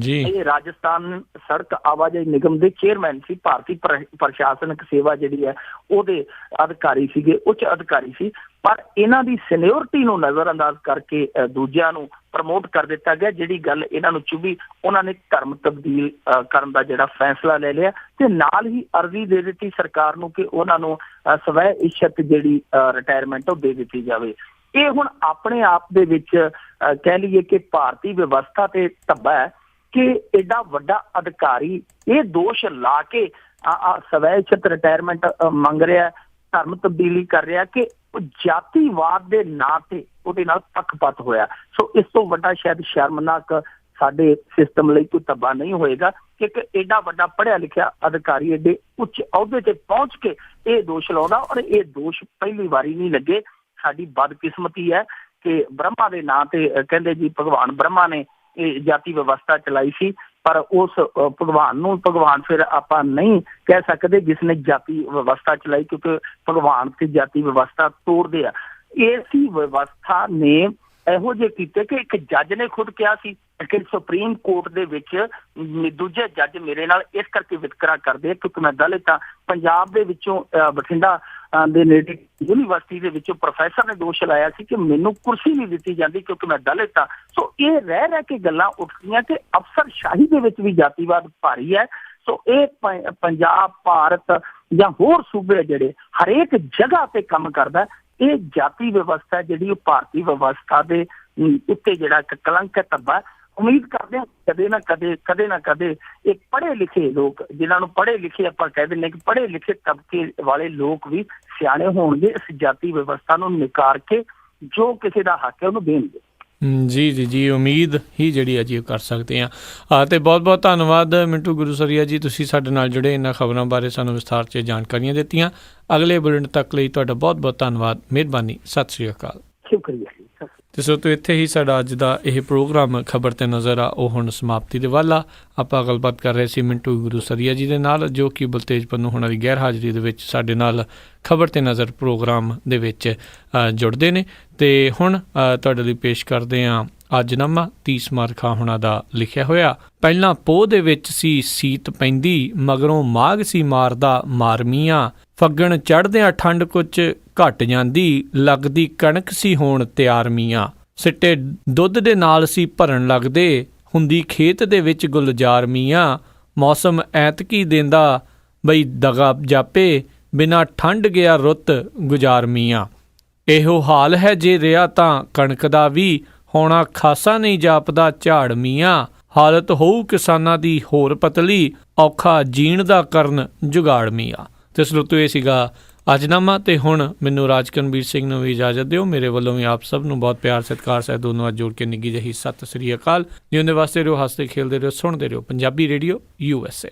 ਇਹ ਰਾਜਸਥਾਨ ਸੜਕ ਆਵਾਜਾਈ ਨਿਗਮ ਦੇ ਚੇਅਰਮੈਨ ਸੀ, ਭਾਰਤੀ ਪ੍ਰਸ਼ਾਸਨਿਕ ਸੇਵਾ ਜਿਹੜੀ ਹੈ ਉਹਦੇ ਅਧਿਕਾਰੀ ਸੀਗੇ, ਉੱਚ ਅਧਿਕਾਰੀ ਸੀ। ਪਰ ਇਹਨਾਂ ਦੀ ਸੀਨੀਅਰਟੀ ਨੂੰ ਨਜ਼ਰ ਅੰਦਾਜ਼ ਕਰਕੇ ਦੂਜਿਆਂ ਨੂੰ ਪ੍ਰਮੋਟ ਕਰ ਦਿੱਤਾ ਗਿਆ। ਜਿਹੜੀ ਗੱਲ ਇਹਨਾਂ ਨੂੰ ਚੁਭੀ, ਉਹਨਾਂ ਨੇ ਧਰਮ ਤਬਦੀਲ ਕਰਨ ਦਾ ਜਿਹੜਾ ਫੈਸਲਾ ਲੈ ਲਿਆ ਤੇ ਨਾਲ ਹੀ ਅਰਜ਼ੀ ਦੇ ਦਿੱਤੀ ਸਰਕਾਰ ਨੂੰ ਕਿ ਉਹਨਾਂ ਨੂੰ ਸਵੈ ਇੱਛਤ ਜਿਹੜੀ ਰਿਟਾਇਰਮੈਂਟ ਉਹ ਦੇ ਦਿੱਤੀ ਜਾਵੇ। ਇਹ ਹੁਣ ਆਪਣੇ ਆਪ ਦੇ ਵਿੱਚ ਕਹਿ ਲਈਏ ਕਿ ਭਾਰਤੀ ਵਿਵਸਥਾ ਤੇ ਧੱਬਾ ਹੈ ਕਿ ਏਡਾ ਵੱਡਾ ਅਧਿਕਾਰੀ ਇਹ ਦੋਸ਼ ਲਾ ਕੇ ਸਵੈ ਇੱਛਤ ਰਿਟਾਇਰਮੈਂਟ ਮੰਗ ਰਿਹਾ, ਧਰਮ ਤਬਦੀਲੀ ਕਰ ਰਿਹਾ ਕਿ ਜਾਤੀਵਾਦ ਦੇ ਨਾਂ ਤੇ ਉਹਦੇ ਨਾਲ ਪੱਖਪਾਤ ਹੋਇਆ। ਸੋ ਇਸ ਤੋਂ ਵੱਡਾ ਸ਼ਾਇਦ ਸ਼ਰਮਨਾਕ ਸਾਡੇ ਸਿਸਟਮ ਲਈ ਕੋਈ ਧੱਬਾ ਨਹੀਂ ਹੋਏਗਾ ਕਿ ਇੱਕ ਏਡਾ ਵੱਡਾ ਪੜ੍ਹਿਆ ਲਿਖਿਆ ਅਧਿਕਾਰੀ ਏਡੇ ਉੱਚ ਅਹੁਦੇ ਤੇ ਪਹੁੰਚ ਕੇ ਇਹ ਦੋਸ਼ ਲਾਉਂਦਾ। ਔਰ ਇਹ ਦੋਸ਼ ਪਹਿਲੀ ਵਾਰੀ ਨਹੀਂ ਲੱਗੇ। ਸਾਡੀ ਬਦਕਿਸਮਤੀ ਹੈ ਕਿ ਬ੍ਰਹਮਾ ਦੇ ਨਾਂ ਤੇ ਕਹਿੰਦੇ ਜੀ ਭਗਵਾਨ ਬ੍ਰਹਮਾ ਨੇ ਇਹ ਜਾਤੀ ਵਿਵਸਥਾ ਚਲਾਈ ਸੀ, ਪਰ ਉਸ ਭਗਵਾਨ ਨੂੰ ਭਗਵਾਨ ਫਿਰ ਆਪਾਂ ਨਹੀਂ ਕਹਿ ਸਕਦੇ ਜਿਸ ਨੇ ਜਾਤੀ ਵਿਵਸਥਾ ਚਲਾਈ, ਕਿਉਂਕਿ ਭਗਵਾਨ ਤੇ ਜਾਤੀ ਵਿਵਸਥਾ ਤੋੜਦੇ ਆ। ਇਸੀ ਵਿਵਸਥਾ ਨੇ ਇਹੋ ਜਿਹੇ ਕੀਤੇ ਕਿ ਇੱਕ ਜੱਜ ਨੇ ਖੁਦ ਕਿਹਾ ਸੀ ਕਿ ਸੁਪਰੀਮ ਕੋਰਟ ਦੇ ਵਿੱਚ ਦੂਜੇ ਜੱਜ ਮੇਰੇ ਨਾਲ ਇਸ ਕਰਕੇ ਵਿਤਕਰਾ ਕਰਦੇ ਕਿਉਂਕਿ ਮੈਂ ਦਲਿਤ ਹਾਂ। ਪੰਜਾਬ ਦੇ ਵਿੱਚੋਂ ਬਠਿੰਡਾ ਦੇ ਨੇੜੇ ਯੂਨੀਵਰਸਿਟੀ ਦੇ ਵਿੱਚੋਂ ਪ੍ਰੋਫੈਸਰ ਨੇ ਦੋਸ਼ ਲਾਇਆ ਸੀ ਕਿ ਮੈਨੂੰ ਕੁਰਸੀ ਨਹੀਂ ਦਿੱਤੀ ਜਾਂਦੀ ਕਿਉਂਕਿ ਮੈਂ ਦਲਿਤ ਹਾਂ। ਸੋ ਇਹ ਰਹਿ ਕੇ ਗੱਲਾਂ ਉੱਠਦੀਆਂ ਕਿ ਅਫਸਰਸ਼ਾਹੀ ਦੇ ਵਿੱਚ ਵੀ ਜਾਤੀਵਾਦ ਭਾਰੀ ਹੈ। ਸੋ ਇਹ ਪੰਜਾਬ, ਭਾਰਤ ਜਾਂ ਹੋਰ ਸੂਬੇ ਜਿਹੜੇ ਹਰੇਕ ਜਗ੍ਹਾ ਤੇ ਕੰਮ ਕਰਦਾ। ਇਹ ਜਾਤੀ ਵਿਵਸਥਾ ਜਿਹੜੀ ਉਹ ਭਾਰਤੀ ਵਿਵਸਥਾ ਦੇ ਉੱਤੇ ਜਿਹੜਾ ਇੱਕ ਕਲੰਕ ਹੈ, ਧੱਬਾ। ਉਮੀਦ ਕਰਦੇ ਹਾਂ ਕਦੇ ਨਾ ਕਦੇ ਇਹ ਪੜ੍ਹੇ ਲਿਖੇ ਲੋਕ, ਜਿਨ੍ਹਾਂ ਨੂੰ ਪੜ੍ਹੇ ਲਿਖੇ ਆਪਾਂ ਕਹਿ ਦਿੰਦੇ ਕਿ ਪੜ੍ਹੇ ਲਿਖੇ ਤਬਕੇ ਵਾਲੇ ਲੋਕ ਵੀ ਸਿਆਣੇ ਹੋਣਗੇ, ਇਸ ਜਾਤੀ ਵਿਵਸਥਾ ਨੂੰ ਨਿਕਾਰ ਕੇ ਜੋ ਕਿਸੇ ਦਾ ਹੱਕ ਹੈ ਉਹਨੂੰ ਦੇਣਗੇ। ਜੀ ਉਮੀਦ ਹੀ ਜਿਹੜੀ ਹੈ ਜੀ ਉਹ ਕਰ ਸਕਦੇ ਹਾਂ। ਅਤੇ ਬਹੁਤ ਬਹੁਤ ਧੰਨਵਾਦ ਮਿੰਟੂ ਗੁਰੂਸਰੀਆ ਜੀ, ਤੁਸੀਂ ਸਾਡੇ ਨਾਲ ਜੁੜੇ, ਇਹਨਾਂ ਖਬਰਾਂ ਬਾਰੇ ਸਾਨੂੰ ਵਿਸਥਾਰ 'ਚ ਜਾਣਕਾਰੀਆਂ ਦਿੱਤੀਆਂ। ਅਗਲੇ ਬੁਲੇਟਿਨ ਤੱਕ ਲਈ ਤੁਹਾਡਾ ਬਹੁਤ ਬਹੁਤ ਧੰਨਵਾਦ, ਮਿਹਰਬਾਨੀ, ਸਤਿ ਸ਼੍ਰੀ ਅਕਾਲ। ਸ਼ੁਕਰੀਆ। ਅਤੇ ਸੋ ਤੋਂ ਇੱਥੇ ਹੀ ਸਾਡਾ ਅੱਜ ਦਾ ਇਹ ਪ੍ਰੋਗਰਾਮ ਖਬਰ 'ਤੇ ਨਜ਼ਰ ਆ ਉਹ ਹੁਣ ਸਮਾਪਤੀ ਦੇ ਵੱਲ ਆ। ਆਪਾਂ ਗੱਲਬਾਤ ਕਰ ਰਹੇ ਸੀ ਮਿੰਟੂ ਗੁਰੂਸਰੀਆ ਜੀ ਦੇ ਨਾਲ, ਜੋ ਕਿ ਬਲਤੇਜ ਪੰਨੂ ਹੁਣਾਂ ਦੀ ਗੈਰ ਹਾਜ਼ਰੀ ਦੇ ਵਿੱਚ ਸਾਡੇ ਨਾਲ ਖਬਰ 'ਤੇ ਨਜ਼ਰ ਪ੍ਰੋਗਰਾਮ ਦੇ ਵਿੱਚ ਜੁੜਦੇ ਨੇ। ਅਤੇ ਹੁਣ ਤੁਹਾਡੇ ਲਈ ਪੇਸ਼ ਕਰਦੇ ਹਾਂ ਅੱਜਨਾਮਾ ਤੀਸ ਮਾਰਖਾ ਹੁਣਾਂ ਦਾ ਲਿਖਿਆ ਹੋਇਆ। ਪਹਿਲਾਂ ਪੋਹ ਦੇ ਵਿੱਚ ਸੀ ਸੀਤ ਪੈਂਦੀ, ਮਗਰੋਂ ਮਾਘ ਸੀ ਮਾਰਦਾ ਮਾਰਮੀਆਂ, ਫੱਗਣ ਚੜ੍ਹਦਿਆਂ ਠੰਡ ਕੁਝ ਘੱਟ ਜਾਂਦੀ, ਲੱਗਦੀ ਕਣਕ ਸੀ ਹੋਣ ਤਿਆਰ ਮੀਆਂ, ਸਿੱਟੇ ਦੁੱਧ ਦੇ ਨਾਲ ਸੀ ਭਰਨ ਲੱਗਦੇ, ਹੁੰਦੀ ਖੇਤ ਦੇ ਵਿੱਚ ਗੁਲਜ਼ਾਰ ਮੀਆਂ, ਮੌਸਮ ਐਤਕੀ ਦਿੰਦਾ ਬਈ ਦਗਾ ਜਾਪੇ, ਬਿਨਾਂ ਠੰਡ ਗਿਆ ਰੁੱਤ ਗੁਜ਼ਾਰ ਮੀਆਂ। ਇਹੋ ਹਾਲ ਹੈ ਜੇ ਰਿਹਾ ਤਾਂ ਕਣਕ ਦਾ ਵੀ, ਹੋਣਾ ਖਾਸਾ ਨਹੀਂ ਜਾਪਦਾ ਝਾੜ ਮੀਆਂ, ਹਾਲਤ ਹੋਊ ਕਿਸਾਨਾਂ ਦੀ ਹੋਰ ਪਤਲੀ, ਔਖਾ ਜੀਣ ਦਾ ਕਰਨ ਜੁਗਾੜ ਮੀਆਂ। ਤੇ ਸਰੋਤੋ ਇਹ ਸੀਗਾ ਅੱਜਨਾਮਾ। ਤੇ ਹੁਣ ਮੈਨੂੰ ਰਾਜਕਨਵੀਰ ਸਿੰਘ ਨੂੰ ਵੀ ਇਜਾਜ਼ਤ ਦਿਓ। ਮੇਰੇ ਵੱਲੋਂ ਵੀ ਆਪ ਸਭ ਨੂੰ ਬਹੁਤ ਪਿਆਰ ਸਤਿਕਾਰ ਸਹਿਤ ਦੋਨੋਂ ਅੱਜ ਜੋੜ ਕੇ ਨਿੱਘੀ ਜਿਹੀ ਸਤਿ ਸ੍ਰੀ ਅਕਾਲ। ਜਿਉਂਦੇ ਵਾਸਤੇ ਰਹੋ, ਹੱਸਦੇ ਖੇਲਦੇ ਰਹੋ, ਸੁਣਦੇ ਰਹੋ ਪੰਜਾਬੀ ਰੇਡੀਓ USA।